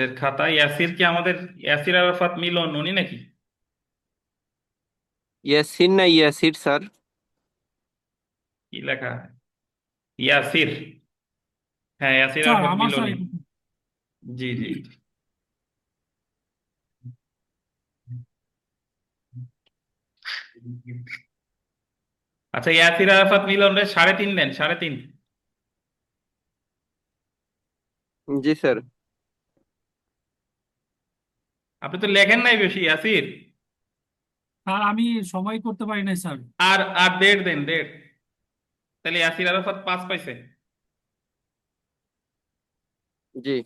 এর খাতা, ইয়াসির কি আমাদের ইয়াসির আরাফাত মিলন উনি নাকি? ইয়াসিন না ইয়াসির স্যার? কি লেখা? ইয়াসির। হ্যাঁ, ইয়াসির স্যার আরাফাত আমার স্যার মিলনই। জি জি। আচ্ছা, ইয়াসির আরাফাত মিলন রে 3.5 দেন, 3.5। জি স্যার। আপনি তো লেখেন নাই বেশি ইয়াসির। স্যার আমি সময় করতে পারি না স্যার। আর আর 1.5 দেন, 1.5। তাহলে ইয়াসির আরাফাত 5 পাইছে। জি।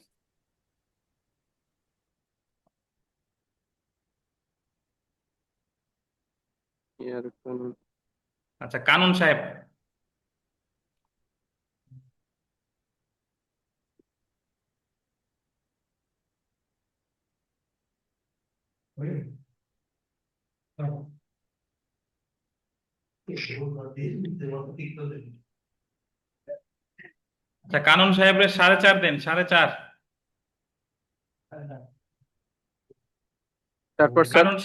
ইয়ার কোন- আচ্ছা, কানন সাহেব। আচ্ছা, কানন সাহেবের 4.5 দেন, 4.5। তারপর স্যার? কানন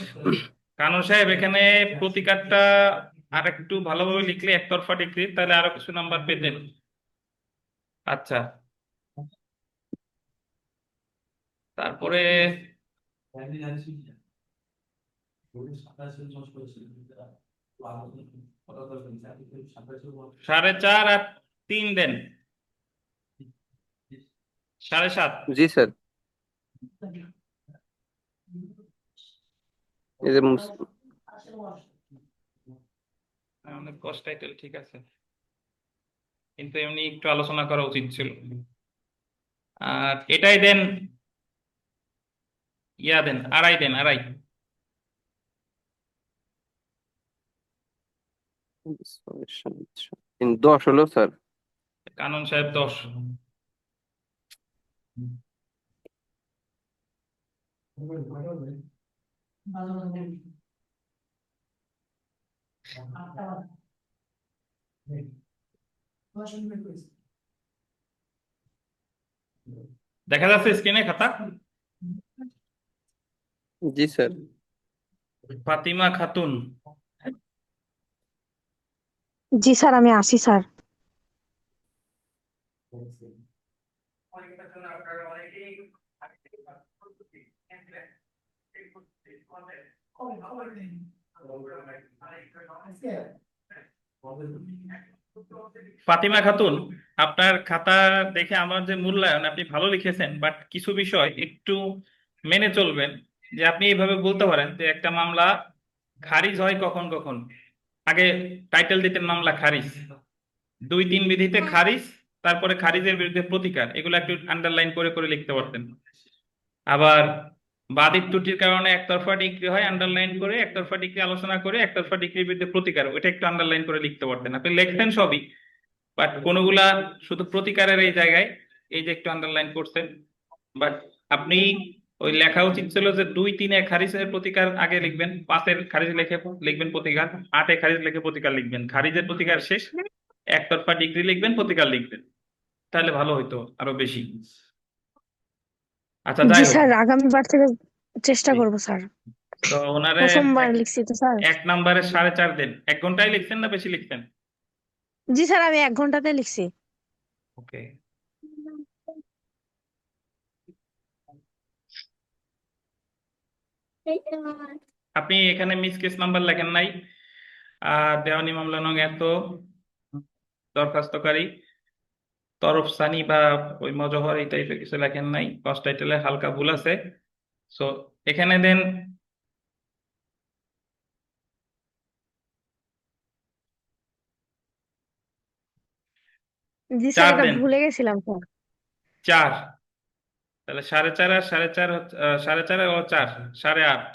কানন সাহেব এখানে প্রতিকারটা আর একটু ভালোভাবে লিখলে একতরফা ডিগ্রি, তাহলে আরো কিছু নাম্বার পেতেন। আচ্ছা, তারপরে সাড়ে চার আর তিন দেন, 7.5। জি স্যার, এই যে আমাদের কস্ট টাইটেল ঠিক আছে, কিন্তু এমনি একটু আলোচনা করা উচিত ছিল। আর এটাই দেন, ইয়া দেন, আড়াই দেন, আড়াই। in 10 হলো স্যার। কানন সাহেব 10। দেখা যাচ্ছে স্ক্রিনে খাতা? জি স্যার। ফাতিমা খাতুন, জি স্যার, আমি আসি স্যার। ফাতিমা খাতুন, আপনার খাতা দেখে আমার যে মূল্যায়ন, আপনি ভালো লিখেছেন, বাট কিছু বিষয় একটু মেনে চলবেন। যে আপনি এইভাবে বলতে পারেন যে একটা মামলা খারিজ হয় কখন কখন, আগে টাইটেল দিতেন মামলা খারিজ, 2-3 বিধিতে খারিজ, তারপরে খারিজের বিরুদ্ধে প্রতিকার, এগুলো একটু আন্ডারলাইন করে করে লিখতে পারতেন। আবার বাদীর ত্রুটির কারণে একতরফা ডিগ্রি হয়, আন্ডারলাইন করে, একতরফা ডিগ্রি আলোচনা করে, একতরফা ডিগ্রির বিরুদ্ধে প্রতিকার, ওইটা একটু আন্ডারলাইন করে লিখতে পারতেন। আপনি লিখতেন সবই, বাট কোনগুলা শুধু প্রতিকারের এই জায়গায় এই যে একটু আন্ডারলাইন করছেন। বাট আপনি ওই লেখা উচিত ছিল যে 2-3-এ খারিজের প্রতিকার আগে লিখবেন, 5-এর খারিজ লিখে লিখবেন প্রতিকার, 8-এ খারিজ লিখে প্রতিকার লিখবেন, খারিজের প্রতিকার শেষ, একতরফা ডিগ্রি লিখবেন, প্রতিকার লিখবেন, তাহলে ভালো হইতো আরো বেশি। আচ্ছা, জি যাই হোক। স্যার, আগামীবার থেকে চেষ্টা জি। করব স্যার। তো ওনারে প্রথমবার লিখছি তো স্যার। এক নম্বরে 4.5 দেন। 1 ঘন্টায় লিখছেন না বেশি লিখছেন? জি স্যার, আমি 1 ঘন্টাতে লিখছি। ওকে। আপনি এখানে মিস কেস নাম্বার লেখেন নাই, দেওয়ানি মামলা নং এত, দরখাস্তকারী তরফ সানি বা ওই মজহর, এই টাইপের কিছু লেখেন নাই, কস্ট টাইটেলে হালকা ভুল আছে। সো এখানে দেন জি স্যার, 4 এটা দেন, ভুলে গেছিলাম স্যার। 4। তাহলে 4.5 আর 4.5 4.5 ও 4, 8.5।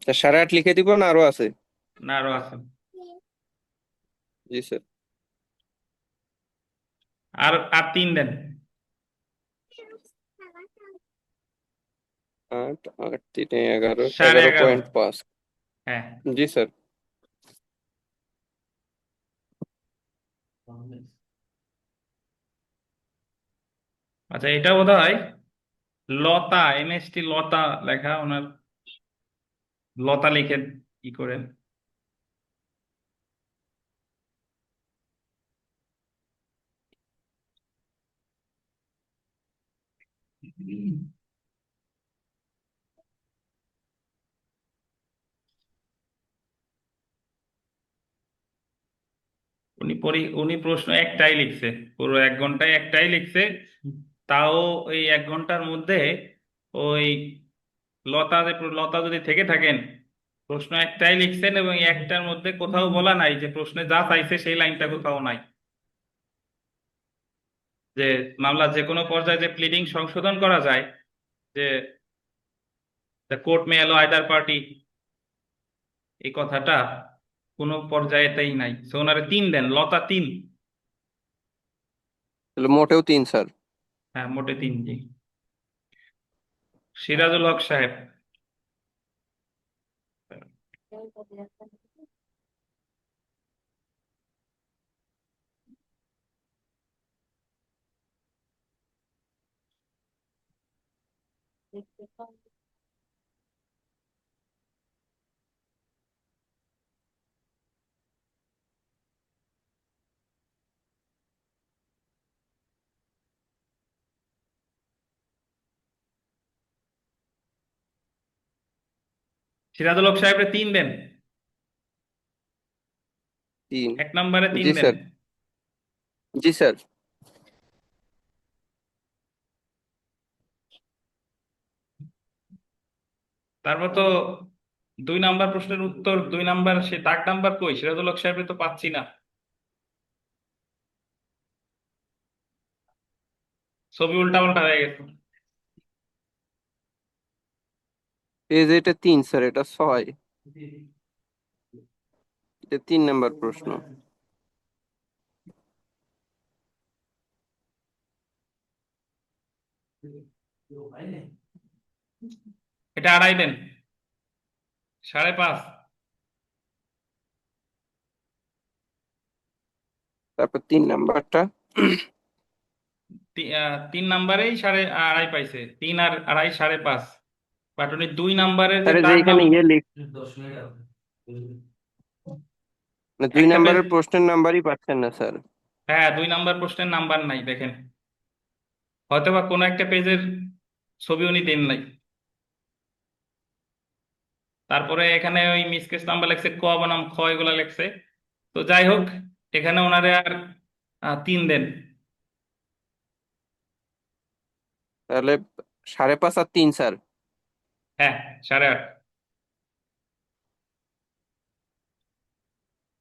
তা 8.5 লিখে দিব না আরো আছে? না, আরো আছে। জি স্যার। আর আর 3 দেন। 8 8 3 11, 11.5। 11.5। হ্যাঁ। জি স্যার। আচ্ছা, এটা বোধ হয় লতা, এমএসটি লতা লেখা ওনার, লতা লিখে কি করেন। উনি প্রশ্ন একটাই লিখছে, পুরো 1 ঘন্টায় একটাই লিখছে। তাও ওই 1 ঘন্টার মধ্যে ওই লতা যদি থেকে থাকেন, প্রশ্ন একটাই লিখছেন, এবং একটার মধ্যে কোথাও বলা নাই যে প্রশ্নে যা চাইছে সেই লাইনটা কোথাও নাই, যে মামলা যে কোনো পর্যায়ে যে প্লিডিং সংশোধন করা যায়, যে the court may allow either party, এই কথাটা কোনো পর্যায়েতেই নাই। সো ওনারে 3 দেন, লতা 3। তাহলে মোটেও 3 স্যার। হ্যাঁ, মোটে 3, জি। সিরাজুল হক সাহেব, সিরাজুল হক সাহেবরে 3 দেন, 3। 1 নম্বরে 3 জি দেন। স্যার। জি স্যার। তারপর তো 2 নাম্বার প্রশ্নের উত্তর, 2 নাম্বার সে দাগ নাম্বার কই, সিরাজুল হক সাহেবরে তো পাচ্ছি না, ছবি উল্টা পাল্টা হয়ে গেছে। পেজ এটা 3 স্যার, এটা 6, এটা 3 নাম্বার প্রশ্ন। এটা 2.5 দেন, 5.5। তারপর 3 নাম্বারটা। 3 নাম্বারেই 2.5 পাইছে, 3 আর 2.5 5.5। বাট উনি 2 নাম্বারের যে আরে যে দাগ এখানে ইয়ে লিখ, না 2 একটা পেজ, নাম্বারের প্রশ্নের নাম্বারই পাচ্ছেন না স্যার। হ্যাঁ 2 নাম্বার প্রশ্নের নাম্বার নাই দেখেন, হয়তোবা কোনো একটা পেজের ছবি উনি দেন নাই। তারপরে এখানে ওই মিসকেস নাম্বার লেখছে, ক বনাম খ এগুলা লেখছে। তো যাই হোক, এখানে ওনারে আর 3 দেন। তাহলে 5.5 আর 3 স্যার। হ্যাঁ 8.5।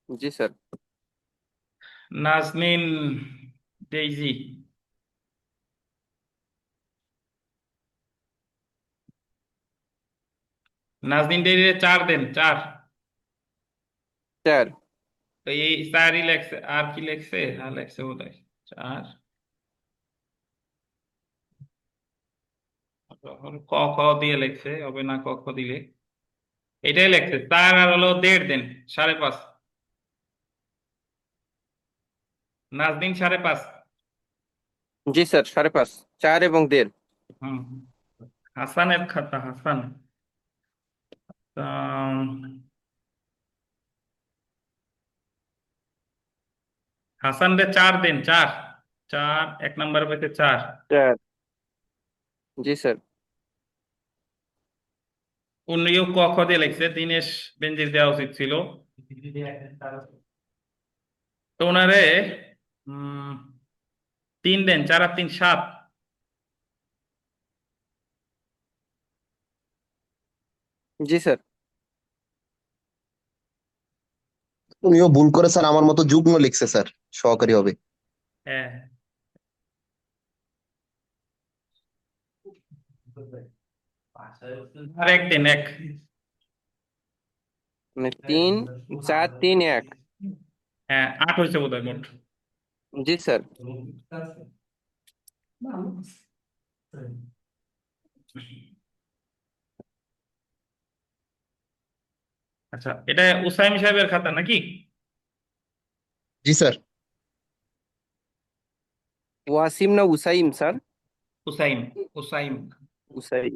জি sir. Naznin Daisy, Naznin Daisy 4 দেন, 4। 4। তো এই 4ই লেখছে, আর কি লেখছে, আর লেখছে বোধ হয় 4। ক খ দিয়ে লেখছে, হবে না ক খ দিলে, এটাই লেখছে 4 আর হলো 1.5 দেন, 5.5। নাজনীন 5.5। জি স্যার, 5.5, 4 এবং 1.5। হুম, হাসানের খাতা, হাসান, হাসান রে 4 দেন, 4। 4 1 নাম্বার পেতে 4। 4। জি স্যার। উনিও ক খ দিয়ে লিখছে, দিনেশ বেনজির দেওয়া উচিত ছিল। তো ওনারে 3 দেন, 4 আর 3 7। জি স্যার। উনিও ভুল করে স্যার, আমার মতো যুগ্ম লিখছে স্যার, সহকারী হবে। হ্যাঁ, আর 1 দেন, 1। মানে 3, 4, 3, 1। হ্যাঁ 8 হয়েছে বোধহয় মোট। জি স্যার। আচ্ছা, এটা উসাইম সাহেবের খাতা নাকি? জি স্যার। ওয়াসিম না উসাইম স্যার? উসাইম, উসাইম। উসাইম।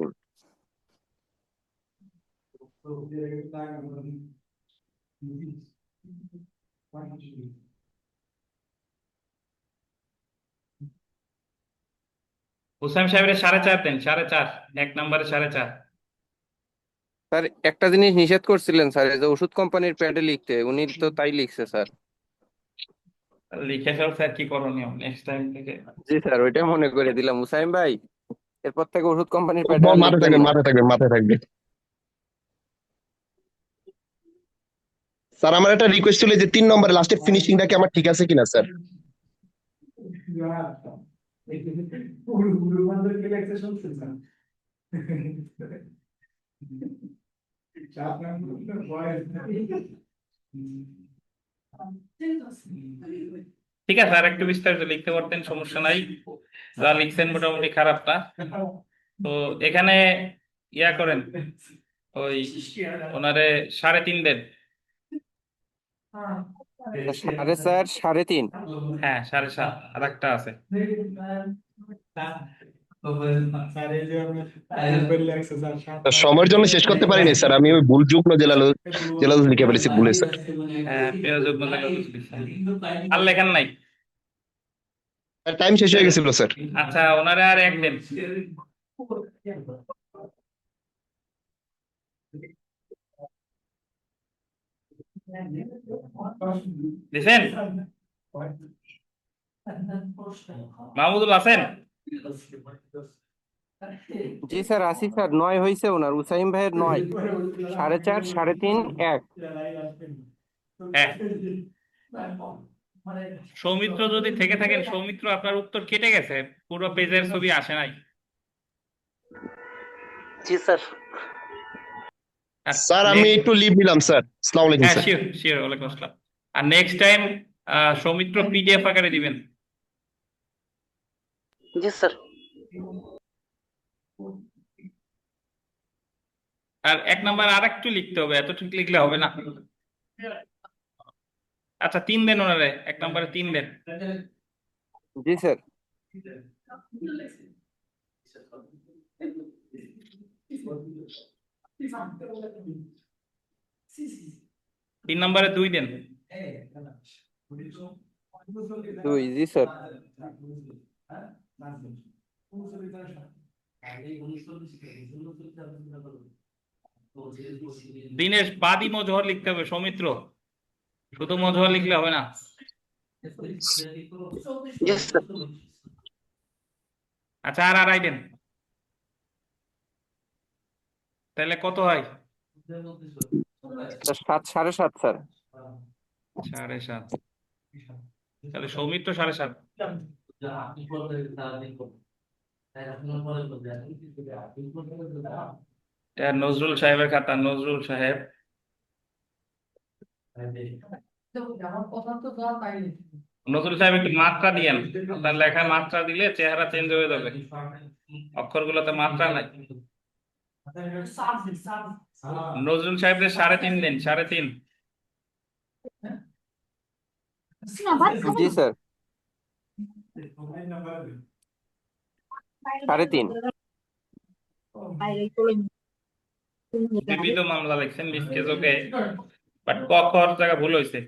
উসাইম সাহেবের 4.5 দেন, 4.5, 1 নাম্বারে 4.5। স্যার একটা জিনিস নিষেধ করছিলেন স্যার, এই যে ওষুধ কোম্পানির প্যাডে লিখতে, উনি তো তাই লিখছে স্যার। লিখে ফেল স্যার, কি করণীয় নেক্সট টাইম থেকে? জি স্যার, ওইটাই মনে করে দিলাম। উসাইম ভাই, এরপর থেকে ওষুধ কোম্পানির প্যাডে আর মাথায় লিখবেন থাকবে, না। মাথায় থাকবে, মাথায় থাকবে। স্যার আমার একটা রিকোয়েস্ট ছিল যে 3 নম্বরে লাস্টের ফিনিশিংটা কি আমার ঠিক আছে কিনা স্যার? ঠিক আছে, আর একটু বিস্তারিত লিখতে পারতেন, সমস্যা নাই। যা লিখছেন মোটামুটি খারাপ না। তো এখানে ইয়া করেন, ওই ওনারে 3.5 দেন। 4.5, 3.5। হ্যাঁ 7.5, আর একটা আছে। স্যার, সময়ের জন্য শেষ করতে পারিনি স্যার, আমি ওই ভুল যুগ্ম জেলালো জেলালো লিখে ফেলেছি ভুলে স্যার। হ্যাঁ পেঁয়াজ আর লেখার নাই। টাইম শেষ হয়ে গেছিল স্যার। আচ্ছা, ওনারে আর 1 দেন। দিছেন? মাহমুদুল আছেন? জি স্যার, আসি স্যার। 9 হয়েছে ওনার, উসাইম ভাইয়ের 9, 4.5, 3.5, 1। হ্যাঁ। সৌমিত্র যদি থেকে থাকেন, সৌমিত্র আপনার উত্তর কেটে গেছে, পুরো পেজের ছবি আসে নাই। জি স্যার। আর স্যার আমি next- একটু লিভ নিলাম স্যার। আসসালামু আলাইকুম হ্যাঁ, স্যার। শিওর শিওর, ওয়ালাইকুম আসসালাম। আর নেক্সট টাইম সৌমিত্র পিডিএফ আকারে দিবেন। জি স্যার। আর 1 নাম্বার আর একটু লিখতে হবে, এতটুকু লিখলে হবে না। আচ্ছা 3 দেন ওনারে, 1 নাম্বারে 3 দেন। জি স্যার। 3 নাম্বারে 2 দেন। 2, জি স্যার। দিনেশ বাদী মজহর লিখতে হবে, সৌমিত্র শুধু মজহর লিখলে হবে না। জি স্যার। আচ্ছা আর আড়াই দেন, তাহলে কত হয়? 7, 7.5 স্যার। 7.5। তাহলে সৌমিত্র 7.5। এটা নজরুল সাহেবের খাতা, নজরুল সাহেব। নজরুল সাহেব একটু মাত্রা দিয়েন, আপনার লেখায় মাত্রা দিলে চেহারা চেঞ্জ হয়ে যাবে, অক্ষরগুলোতে মাত্রা নাই। নজরুল সাহেবদের 3.5 দেন, 3.5। জি স্যার। 3.5। বিবিধ মামলা লিখছেন, মিসকেস ওকে, বাট ক খ জায়গা ভুল হয়েছে।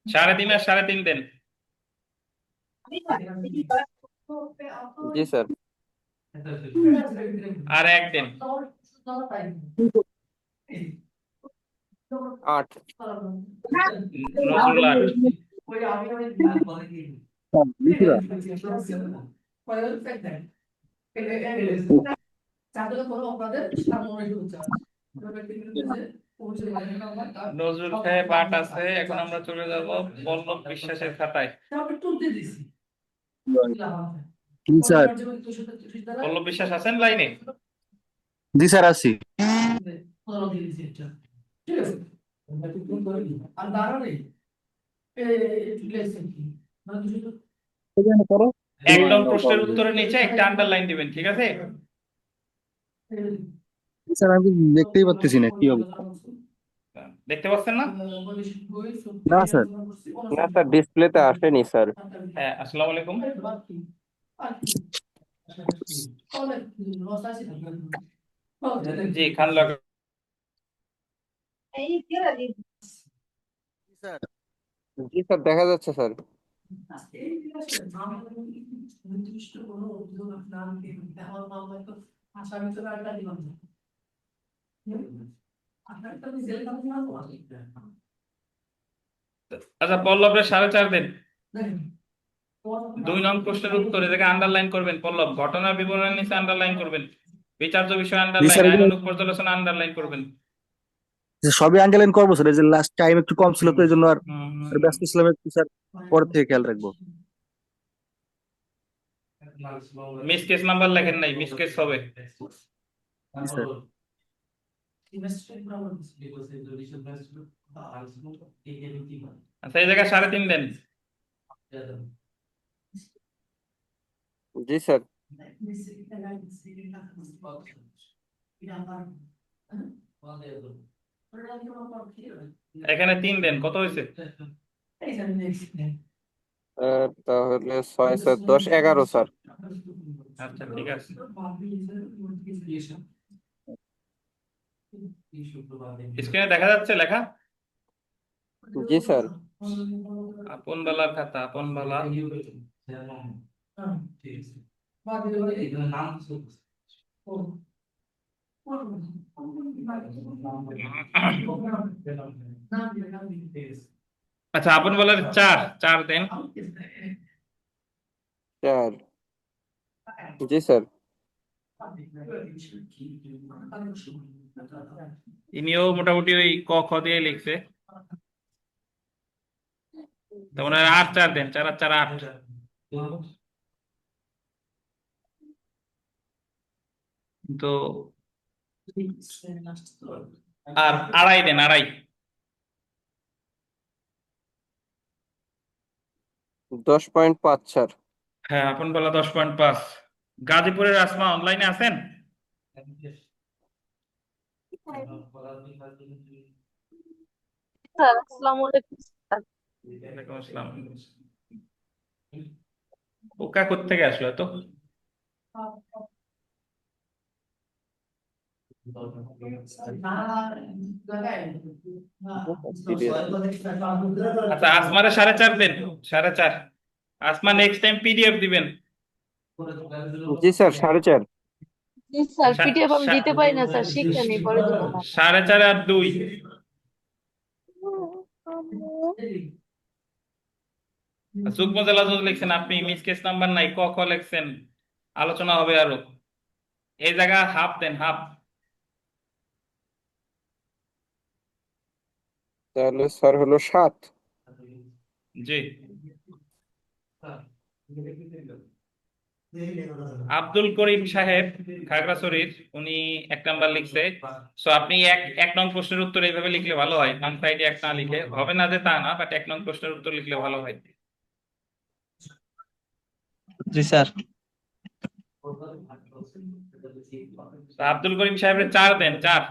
3.5 আর 3.5 দেন। জি স্যার। আর 1 দেন। 8। নজরুল 8। নজরুল সাহেব 8 আছে। এখন আমরা চলে যাব পল্লব বিশ্বাসের খাতায়। জি স্যার। পল্লব বিশ্বাস আছেন লাইনে? জি স্যার, আছি। একদম প্রশ্নের উত্তরের নিচে একটা আন্ডারলাইন দিবেন, ঠিক আছে? স্যার আমি দেখতেই পাচ্ছি না কি অবস্থা। দেখতে পাচ্ছেন না? না স্যার। না স্যার, ডিসপ্লেতে আসেনি স্যার। হ্যাঁ, আসসালামু আলাইকুম। জি খান লাগ। জি স্যার, দেখা যাচ্ছে স্যার। আচ্ছা পল্লবের 4.5 দেন। 2 নং প্রশ্নের উত্তর এটাকে আন্ডারলাইন করবেন। পল্লব ঘটনার বিবরণের নিচে আন্ডারলাইন করবেন, বিচার্য বিষয় জি আন্ডারলাইন, স্যার, আইনানুগ পর্যালোচনা আন্ডারলাইন করবেন। সবই আন্ডারলাইন করবো স্যার। এই যে লাস্ট টাইম একটু কম ছিল তো এই জন্য আর আর হুম, ব্যস্ত ছিলাম একটু স্যার। পরে থেকে খেয়াল রাখবো। মিস কেস নাম্বার লেখেন নাই, মিস কেস হবে। জি স্যার। আচ্ছা এই জায়গায় 3.5 দেন। জি স্যার। এখানে 3 দেন, কত হয়েছে? তাহলে 6, 7, 10, 11 স্যার। আচ্ছা ঠিক আছে। স্ক্রিনে দেখা যাচ্ছে লেখা? জি স্যার। আপন বেলার খাতা, আপন বেলা। আচ্ছা, আপন বলার চার, চার দেন। 4 জি স্যার। ইনিও মোটামুটি ওই ক খ দিয়ে লিখছে, তো ওনার আট চার দেন, চার আর চার আট। তো আর আড়াই দেন, আড়াই। 10.5 স্যার। হ্যাঁ, আপন বলা 10.5। গাজীপুরের আসমা অনলাইনে আছেন? স্যার আসসালামু আলাইকুম স্যার। ওয়ালাইকুম আসসালাম। ওকা কোত্থেকে আসলো তো? আচ্ছা, আসমারে 4.5 দেন, 4.5। আসমা নেক্সট টাইম পিডিএফ দিবেন। জি স্যার 4.5। জি স্যার, সা- পিডিএফ আমি সা- দিতে পারি না স্যার, শিক্ষা নেই, পরে দিব না। 4.5 আর 2। যুগ্ম জেলা জজ লিখছেন আপনি, মিস কেস নাম্বার নাই, ক খ লিখছেন, আলোচনা হবে আরো। এই জায়গা হাফ দেন, হাফ। তাহলে স্যার হলো 7। জি। আব্দুল করিম সাহেব খাগড়াছড়ির, উনি 1 নাম্বার লিখছে। সো আপনি এক এক নং প্রশ্নের উত্তর এইভাবে লিখলে ভালো হয়, ওয়ান সাইডে এক না লিখে, হবে না যে তা না, বাট 1 নং প্রশ্নের উত্তর লিখলে ভালো হয়। জি স্যার। তো আব্দুল করিম সাহেবের 4 দেন, 4।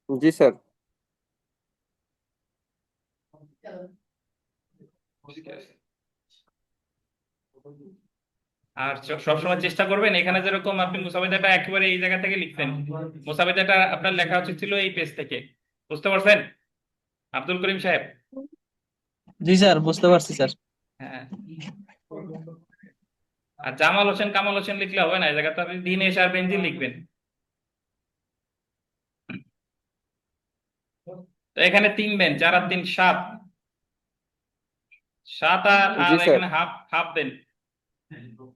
জি স্যার। আর সবসময় চেষ্টা করবেন, এখানে যেরকম আপনি মুসাবিদাটা একেবারে এই জায়গা থেকে লিখছেন, মুসাবিদাটা আপনার লেখা উচিত ছিল এই পেজ থেকে। বুঝতে পারছেন আব্দুল করিম সাহেব? জি স্যার, বুঝতে পারছি স্যার। হ্যাঁ। আর জামাল হোসেন কামাল হোসেন লিখলে হবে না, এই জায়গাতে আপনি দিনেশ আর বেনজির লিখবেন। তো এখানে 3 দেন, 4 আর 3 7। 7 আর জি স্যার। এখানে হাফ, হাফ দেন,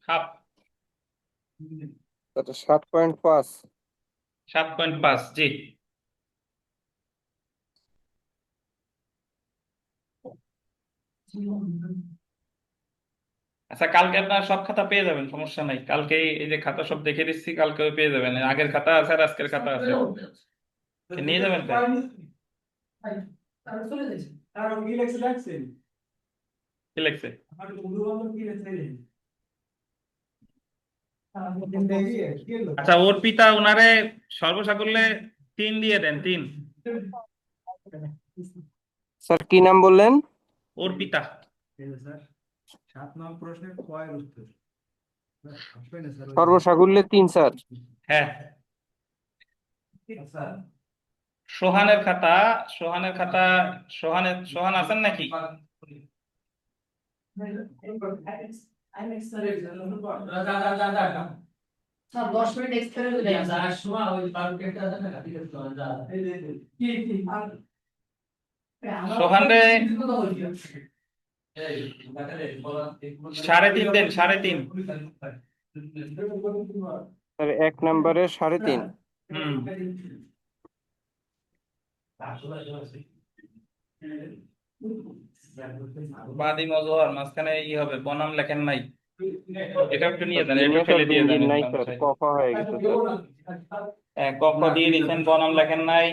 হাফ। তাহলে 7.5। 7.5 জি। আচ্ছা, কালকে আপনার সব খাতা পেয়ে যাবেন, সমস্যা নাই। কালকে এই যে খাতা সব দেখে দিচ্ছি, কালকেও পেয়ে যাবেন। আগের খাতা আছে আর আজকের খাতা আছে, নিয়ে যাবেন তাই। কি লিখছে? আচ্ছা, ওর পিতা ওনারে সর্বসাকুল্যে 3 দিয়ে দেন, 3। স্যার কি নাম বললেন? ওর পিতা। সর্বসাকুল্যে 3 স্যার। হ্যাঁ। সোহানের খাতা, সোহানের খাতা, সোহান আছেন নাকি? সোহান রে 3.5 দেন, 3.5। স্যার 1 নম্বরে 3.5। হুম। বাদি মজহর মাঝখানে হবে, বনাম লেখেন নাই, এটা একটু নিয়ে দেন, এটা দিনেশ আর ফেলে দিয়ে দেন বেনজির নাই একদম স্যার, সাইড। কফা হয়ে গেছে স্যার। ক খ দিয়ে দিচ্ছেন, বনাম লেখেন নাই,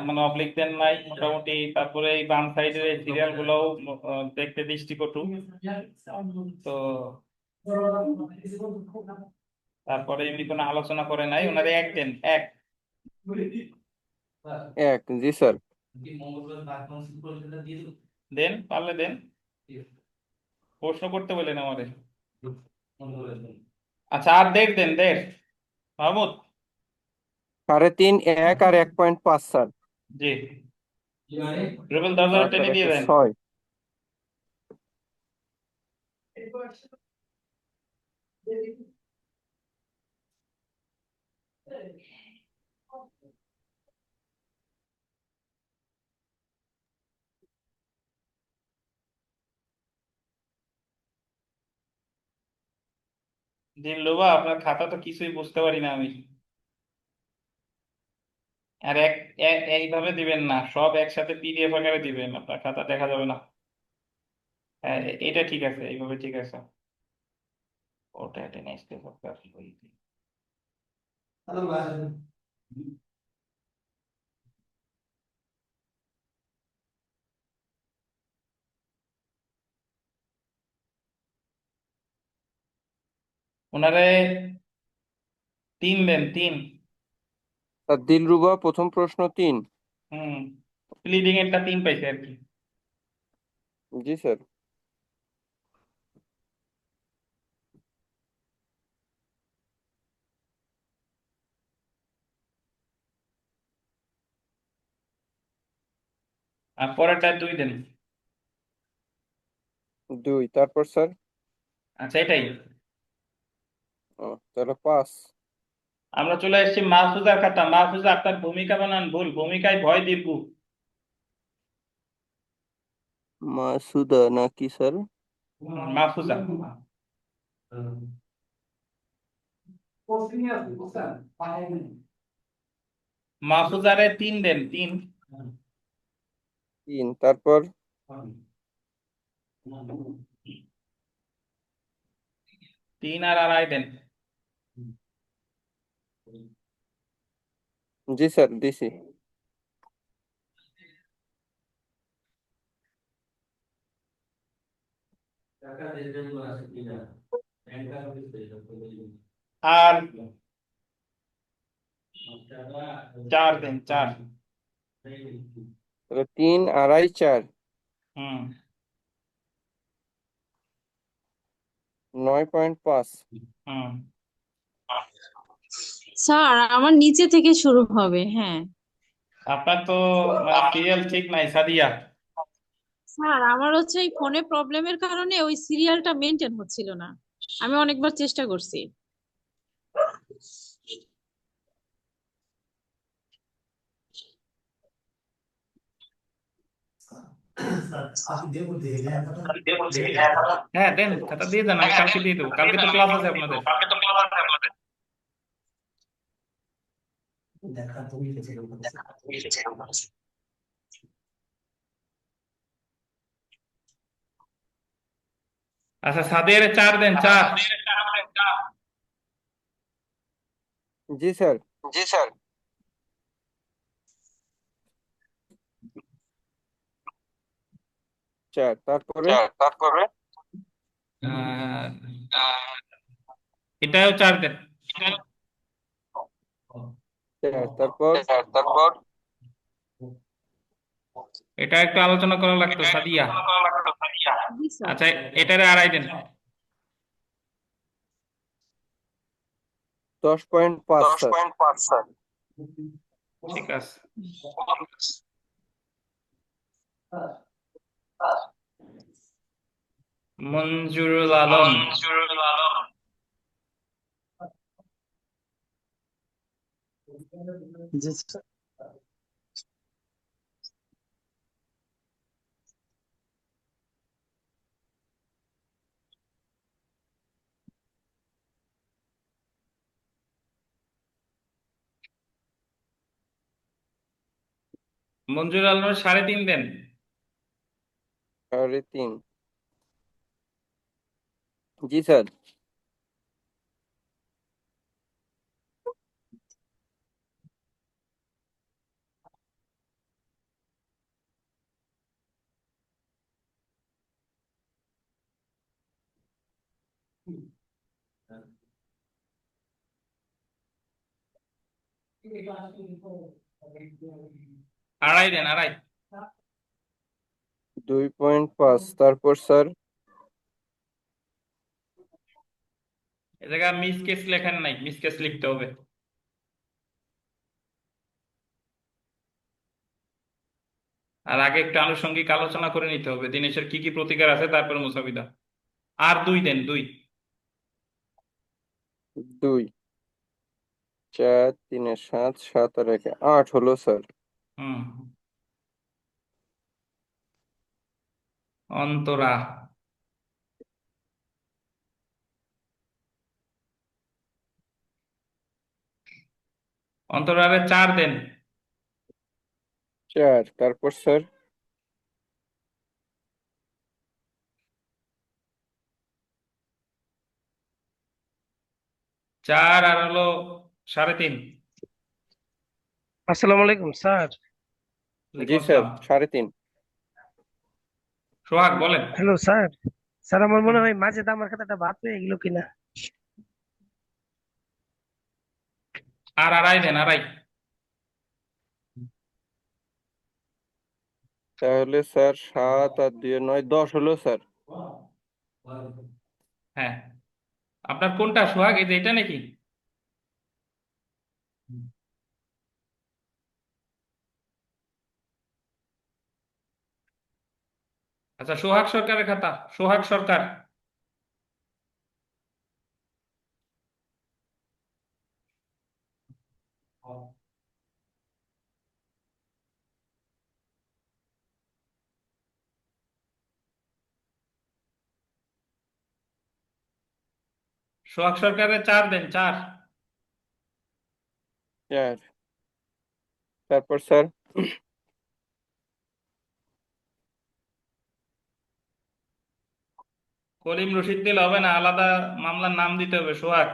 মানে অবলিক দেন নাই মোটামুটি। তারপরে এই বাম সাইডের এই সিরিয়াল গুলোও দেখতে দৃষ্টিকটু। তো তারপরে এমনি কোনো আলোচনা করে নাই, ওনারে 1 দেন, 1। 1 জি স্যার। দেন, পারলে দেন, প্রশ্ন করতে বলেন আমাদের। আচ্ছা, আর 1.5 দেন, 1.5 মাহমুদ। 3.5 1 আর 1.5 স্যার। জি। রুবেল দরজাটা টেনে দিয়ে দেন। 6। দিলরুবা, আপনার খাতা তো কিছুই বুঝতে পারি না আমি। আর এইভাবে দিবেন না, সব একসাথে পিডিএফ আকারে দিবেন, আপনার খাতা দেখা যাবে না। হ্যাঁ, এটা ঠিক আছে, এইভাবে ঠিক আছে। ওটা টেনে আসতে হবে। ওনারে 3 দেন, 3। আর দিলরুবা প্রথম প্রশ্ন 3। হুম, প্লিডিং এরটা 3 পাইছে আর কি। জি স্যার। আর পরেরটা 2 দেন। 2 তারপর স্যার? আচ্ছা, এটাই। তাহলে 5। আমরা চলে এসেছি মাহফুজার খাতা। মাহফুজা, আপনার ভূমিকা বানান ভুল, ভূমিকায় ভয় দীর্ঘ। মাসুদা নাকি স্যার? মাহফুজা। মাহফুজারে 3 দেন, 3। 3 তারপর? 3 আর আড়াই দেন। জি স্যার দিছি। আর 4 দেন, 4। তাহলে 3 2.5 4 হুম। 9.5। হুম। স্যার আমার নিচে থেকে শুরু হবে, হ্যাঁ। আপনার তো সিরিয়াল ঠিক নাই, সাদিয়া। স্যার আমার হচ্ছে এই ফোনে প্রবলেমের কারণে ওই সিরিয়ালটা মেনটেন হচ্ছিল না। আমি অনেকবার চেষ্টা করছি। হ্যাঁ, দেন, খাতা দিয়ে দেন, আমি কালকে দিয়ে দেবো। কালকে তো ক্লাস আছে আপনাদের। আচ্ছা, সাদের 4 দেন, 4। জি স্যার। 4 তারপরে? আহ, এটাও 4 দেন। 4 তারপর? এটা একটু আলোচনা করা লাগতো, সাদিয়া। জি স্যার। আচ্ছা, এটারে আড়াই দেন। 10.5 স্যার। ঠিক আছে। মঞ্জুরুল আলম। মঞ্জুরুল আলমের 3.5 দেন। 3.5। জি স্যার। আড়াই দেন, আড়াই। 2.5 তারপর স্যার? এ জায়গায় মিস কেস লেখেন নাই, মিস কেস লিখতে হবে। আর আগে একটু আনুষঙ্গিক আলোচনা করে নিতে হবে, দিনেশের কি কি প্রতিকার আছে, তারপর মুসাবিদা। আর 2 দেন, 2। 2 4 3 7 7 আর 1 8 হলো স্যার। হুম। অন্তরা। অন্তরারে 4 দেন। 4 তারপর স্যার 4 আর হলো 3.5। আসসালামু আলাইকুম স্যার। জি ওয়ালাইকুম স্যার আসসালাম। 3.5 সোহাগ বলেন। Hello sir. স্যার আমার হুম। মনে হয় মাঝে আমার খাতাটা বাদ হয়ে গেল কিনা। আর আড়াই দেন, আড়াই। তাহলে স্যার 7 আর 2 9 10 হলো স্যার। হ্যাঁ, আপনার কোনটা সোহাগ, এই যে এটা নাকি? আচ্ছা, সোহাগ সরকারের খাতা, সোহাগ সরকার। সোহাগ সরকারের 4 দেন, 4। 4 তারপর স্যার কলিম রশিদ দিলে হবে না, আলাদা মামলার নাম দিতে হবে সোহাগ।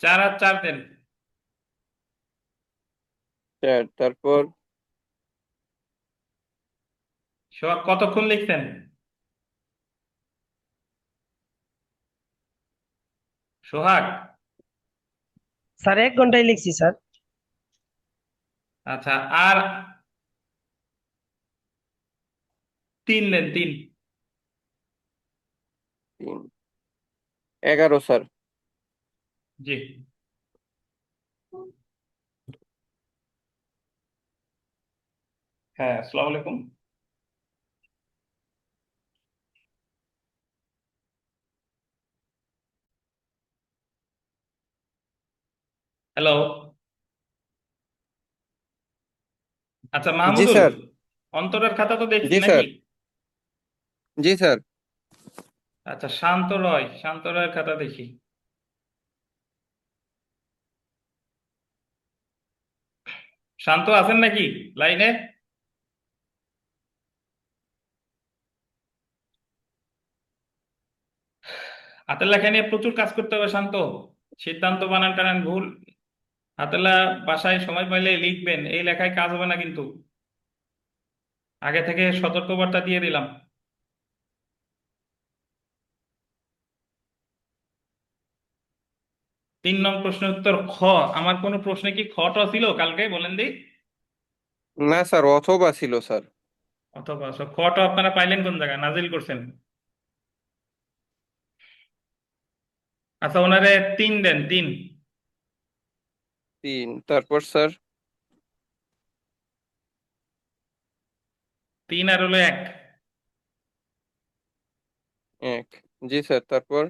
4 আর 4 দেন। 4 তারপর সোহাগ কতক্ষণ লিখছেন? সোহাগ। স্যার 1 ঘন্টায় লিখছি স্যার। আচ্ছা, আর 3 দেন, 3। 3 11 স্যার। জি। হ্যাঁ, আসসালামু আলাইকুম। হ্যালো। আচ্ছা জি মাহমুদুল, স্যার। অন্তরের খাতা তো দেখছি জি নাকি? স্যার। জি স্যার। আচ্ছা, শান্ত রয়, শান্ত রয়ের খাতা দেখি। শান্ত আছেন নাকি লাইনে? হাতের লেখা নিয়ে প্রচুর কাজ করতে হবে শান্ত। সিদ্ধান্ত বানান টানান ভুল। বাসায় সময় পাইলে লিখবেন, এই লেখায় কাজ হবে না কিন্তু। আগে থেকে সতর্কবার্তা দিয়ে দিলাম। 3 নং প্রশ্নের উত্তর খ। আমার কোনো প্রশ্নে কি খটা ছিল কালকে বলেন দি? না স্যার, অথবা ছিল স্যার। অথবা খটা আপনারা পাইলেন কোন জায়গায়, নাজিল করছেন? আচ্ছা, ওনারে 3 দেন, 3। 3 তারপর স্যার 3 আর হলো 1। 1 জি স্যার তারপর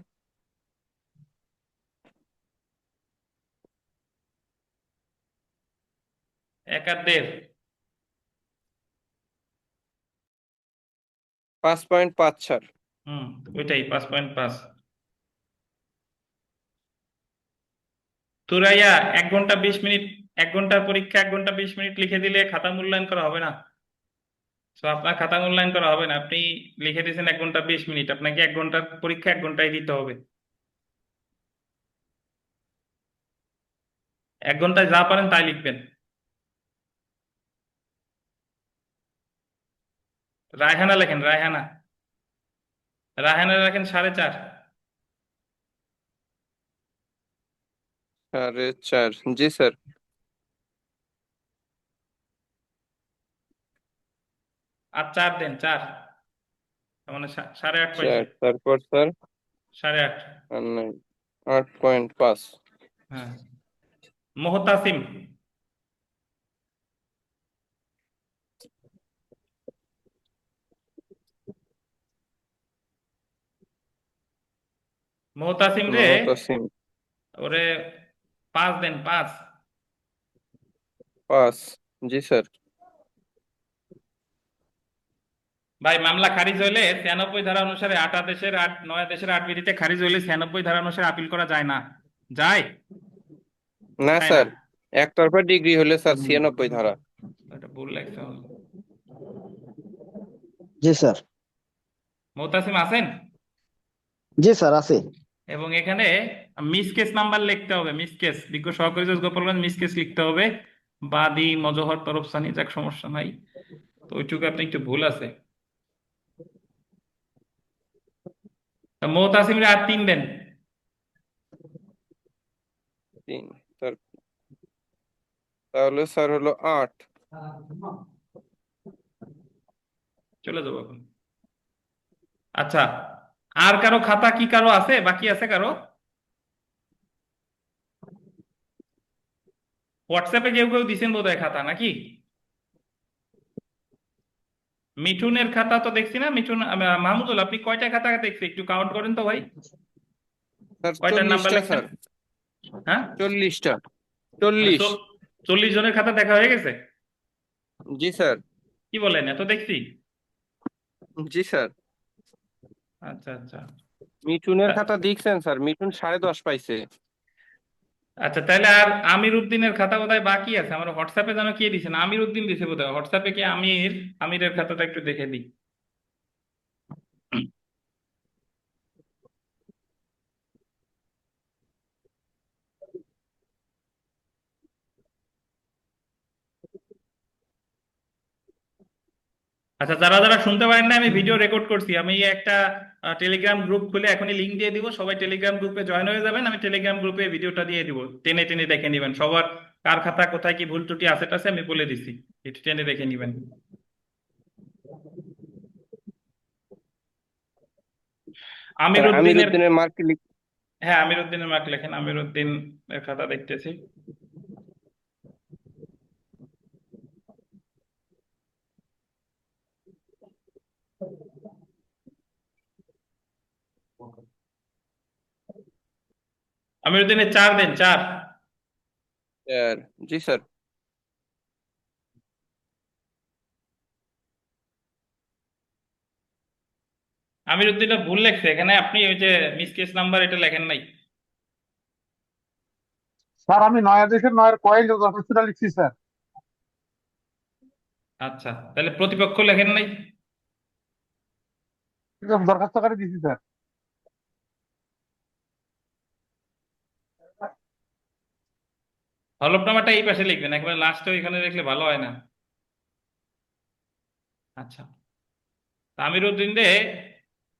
1 আর 1.5। 5.5 স্যার। হুম, ওইটাই 5.5। তুরাইয়া 1 ঘন্টা 20 মিনিট, 1 ঘন্টার পরীক্ষা 1 ঘন্টা 20 মিনিট লিখে দিলে খাতা মূল্যায়ন করা হবে না। তো আপনার খাতা মূল্যায়ন করা হবে না, আপনি লিখে দিয়েছেন 1 ঘন্টা 20 মিনিট, আপনাকে 1 ঘন্টার পরীক্ষা 1 ঘন্টায় দিতে হবে। 1 ঘন্টায় যা পারেন তাই লিখবেন। রায়হানা লেখেন, রায়হানা। রায়হানা লেখেন 4.5। 4.5 জি স্যার। আর 4 দেন, 4। মানে 8.5 পাইছে। 4 তারপর স্যার 8.5। আর 9 8.5 হ্যাঁ। মোহতাসিম। মোহতাসিম রে, মহতাসিম ওরে 5 দেন, 5। 5 জি স্যার। ভাই মামলা খারিজ হইলে 96 ধারা অনুসারে 8 আদেশের 9 আদেশের 8 বিধিতে খারিজ হইলে 96 ধারা অনুসারে আপিল করা যায় না, যায়? না যায় না? স্যার, একতরফা ডিগ্রি হলে স্যার 96 ধারা। এটা ভুল লাগছে আমার। জি স্যার। মোতাসিম আছেন? জি স্যার আছে। এবং এখানে মিস কেস নাম্বার লিখতে হবে, মিস কেস, বিজ্ঞ সহকারী জজ গোপালগঞ্জ মিস কেস লিখতে হবে, বাদী মজহর তরফসানি, যাক সমস্যা নাই, তো ওইটুকু আপনি একটু ভুল আছে। তা মোতাসিমরে আর 3 দেন। 3 তাহলে স্যার হলো 8। চলে যাবো এখন। আচ্ছা, আর কারো খাতা কি কারো আছে, বাকি আছে কারো? হোয়াটসঅ্যাপে কেউ কেউ দিছেন বোধহয় খাতা, নাকি? মিঠুনের খাতা তো দেখছি না। মিঠুন, মাহমুদুল, আপনি কয়টা খাতা দেখছি একটু কাউন্ট করেন তো ভাই, স্যার কয়টার নাম্বার 40টা লিখছেন? স্যার, হ্যাঁ, 40টা। মানে 40। 40 জনের খাতা দেখা হয়ে গেছে? জি স্যার। কি বলেন, এত দেখছি? জি স্যার। আচ্ছা আচ্ছা। মিঠুনের খাতা দেখছেন স্যার, মিঠুন 10.5 পাইছে। আচ্ছা, তাহলে আর আমির উদ্দিনের খাতা বোধহয় বাকি আছে। আমার হোয়াটসঅ্যাপে যেন কে দিছেন, আমির উদ্দিন দিছে বোধহয় হোয়াটসঅ্যাপে। কি আমিরের খাতাটা একটু দেখে দিই। আচ্ছা, যারা যারা শুনতে পারেন না, আমি ভিডিও রেকর্ড করছি। আমি একটা টেলিগ্রাম গ্রুপ খুলে এখনই লিংক দিয়ে দিব, সবাই টেলিগ্রাম গ্রুপে জয়েন হয়ে যাবেন। আমি টেলিগ্রাম গ্রুপে ভিডিওটা দিয়ে দিব, টেনে টেনে দেখে নিবেন সবার, কার খাতা কোথায় কি ভুল ত্রুটি আছে টাছে আমি বলে দিছি, একটু টেনে দেখে নিবেন। আমির স্যার আমির উদ্দিনের, উদ্দিনের মার্ক হ্যাঁ আমির উদ্দিনের মার্ক লেখেন। আমির উদ্দিন এর খাতা দেখতেছি। আমির উদ্দিনের 4 দেন, 4। স্যার। জি স্যার। আমির উদ্দিনটা ভুল লেখছে এখানে, আপনি ওই যে মিস কেস নাম্বার এটা লেখেন নাই। স্যার আমি 9 আদেশের 9 কয়েল দরখাস্তটা লিখছি স্যার। আচ্ছা, তাহলে প্রতিপক্ষ লেখেন নাই। দরখাস্তকারী দিছি স্যার। হলফনামাটা এই পাশে লিখবেন, একেবারে লাস্টে এখানে লিখলে ভালো হয় না। আচ্ছা, আমির উদ্দিন দে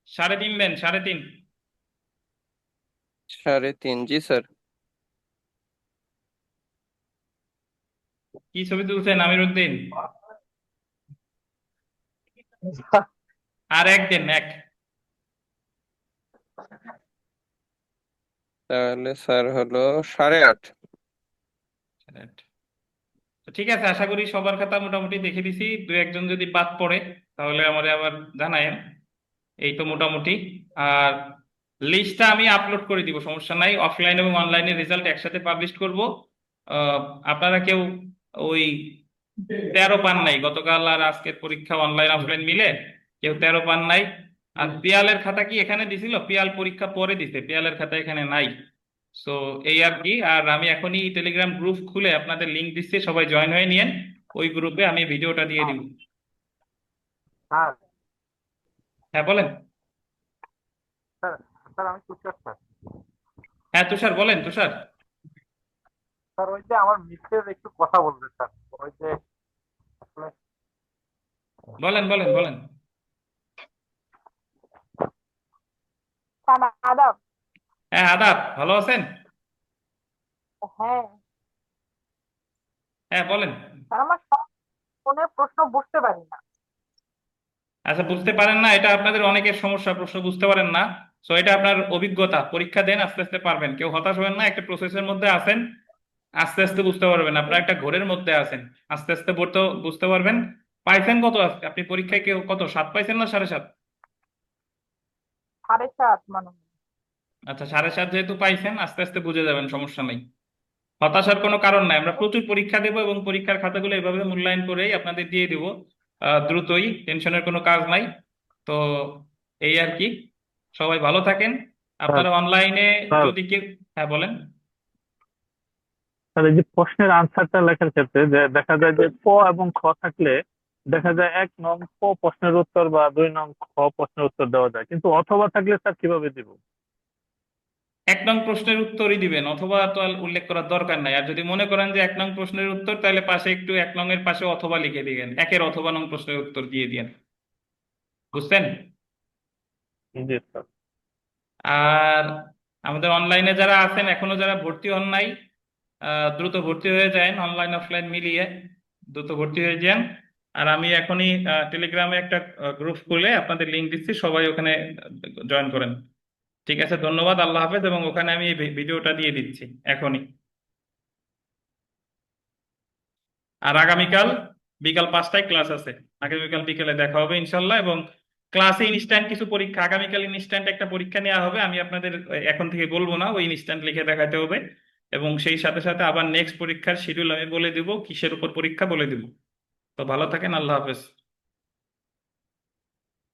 3.5 দেন, 3.5। 3.5। জি স্যার। কি ছবি তুলছেন আমির উদ্দিন? আর 1 দেন, 1। তাহলে স্যার হলো 8.5। তো ঠিক আছে, আশা করি সবার খাতা মোটামুটি দেখে দিছি। 2-1 জন যদি বাদ পড়ে তাহলে আমারে আবার জানায়েন। এই তো মোটামুটি। আর লিস্টটা আমি আপলোড করে দিব, সমস্যা নাই। অফলাইন এবং অনলাইনে রেজাল্ট একসাথে পাবলিশ করব। আহ, আপনারা কেউ ওই 13 পান নাই, গতকাল আর আজকের পরীক্ষা অনলাইন অফলাইন মিলে কেউ 13 পান নাই। আর পিয়ালের খাতা কি এখানে দিছিল? পিয়াল পরীক্ষা পরে দিছে, পিয়ালের খাতা এখানে নাই। সো এই আর কি। আর আমি এখনই টেলিগ্রাম গ্রুপ খুলে আপনাদের লিংক দিচ্ছি, সবাই জয়েন হয়ে নিয়েন। ওই গ্রুপে আমি ভিডিওটা দিয়ে দিব। স্যার হ্যাঁ বলেন। স্যার স্যার আমি তুষার স্যার। হ্যাঁ তুষার, বলেন তুষার। স্যার ওই যে আমার মিসেস একটু কথা বলবে স্যার, ওই যে আসলে বলেন বলেন বলেন। আদাব। হ্যাঁ আদাব, ভালো আছেন? হ্যাঁ হ্যাঁ বলেন। স্যার, আমার সব ফোনের প্রশ্ন বুঝতে পারি না। আচ্ছা, বুঝতে পারেন না, এটা আপনাদের অনেকের সমস্যা, প্রশ্ন বুঝতে পারেন না। সো এটা আপনার অভিজ্ঞতা, পরীক্ষা দেন, আস্তে আস্তে পারবেন। কেউ হতাশ হবেন না, একটা প্রসেসের মধ্যে আছেন, আস্তে আস্তে বুঝতে পারবেন। আপনার একটা ঘোরের মধ্যে আছেন, আস্তে আস্তে পড়তে বুঝতে পারবেন। পাইছেন কত আজকে আপনি পরীক্ষায়? কেউ কত, 7 পাইছেন না 7.5? 7.5 মানে। আচ্ছা, 7.5 যেহেতু পাইছেন, আস্তে আস্তে বুঝে যাবেন, সমস্যা নাই। হতাশার কোনো কারণ নাই, আমরা প্রচুর পরীক্ষা দেবো এবং পরীক্ষার খাতাগুলো এভাবে মূল্যায়ন করেই আপনাদের দিয়ে দিব দ্রুতই, টেনশনের কোনো কাজ নাই। তো এই আর কি, সবাই ভালো থাকেন। স্যার আপনারা অনলাইনে স্যার যদি কেউ, হ্যাঁ বলেন। স্যার এই যে প্রশ্নের আনসারটা লেখার ক্ষেত্রে যে দেখা যায় যে ক এবং খ থাকলে দেখা যায় 1 নং ক প্রশ্নের উত্তর বা 2 নং খ প্রশ্নের উত্তর দেওয়া যায়, কিন্তু অথবা থাকলে স্যার কিভাবে দিব? 1 নং প্রশ্নের উত্তরই দিবেন, অথবা তো আর উল্লেখ করার দরকার নাই। আর যদি মনে করেন যে 1 নং প্রশ্নের উত্তর, তাহলে পাশে একটু 1 নং এর পাশে অথবা লিখে দিবেন, একের অথবা নং প্রশ্নের উত্তর দিয়ে দিয়েন। বুঝছেন? জি স্যার। আর আমাদের অনলাইনে যারা আছেন, এখনো যারা ভর্তি হন নাই, দ্রুত ভর্তি হয়ে যান, অনলাইন অফলাইন মিলিয়ে দ্রুত ভর্তি হয়ে যান। আর আমি এখনই টেলিগ্রামে একটা গ্রুপ খুলে আপনাদের লিংক দিচ্ছি, সবাই ওখানে জয়েন করেন। ঠিক আছে, ধন্যবাদ, আল্লাহ হাফেজ। এবং ওখানে আমি এই ভিডিওটা দিয়ে দিচ্ছি এখনই। আর আগামীকাল বিকাল 5টায় ক্লাস আছে, আগামীকাল বিকেলে দেখা হবে ইনশাল্লাহ। এবং ক্লাসে ইনস্ট্যান্ট কিছু পরীক্ষা, আগামীকাল ইনস্ট্যান্ট একটা পরীক্ষা নেওয়া হবে, আমি আপনাদের এখন থেকে বলবো না, ওই ইনস্ট্যান্ট লিখে দেখাতে হবে। এবং সেই সাথে সাথে আবার নেক্সট পরীক্ষার শিডিউল আমি বলে দিব, কিসের উপর পরীক্ষা বলে দিব। তো ভালো থাকেন, আল্লাহ হাফেজ।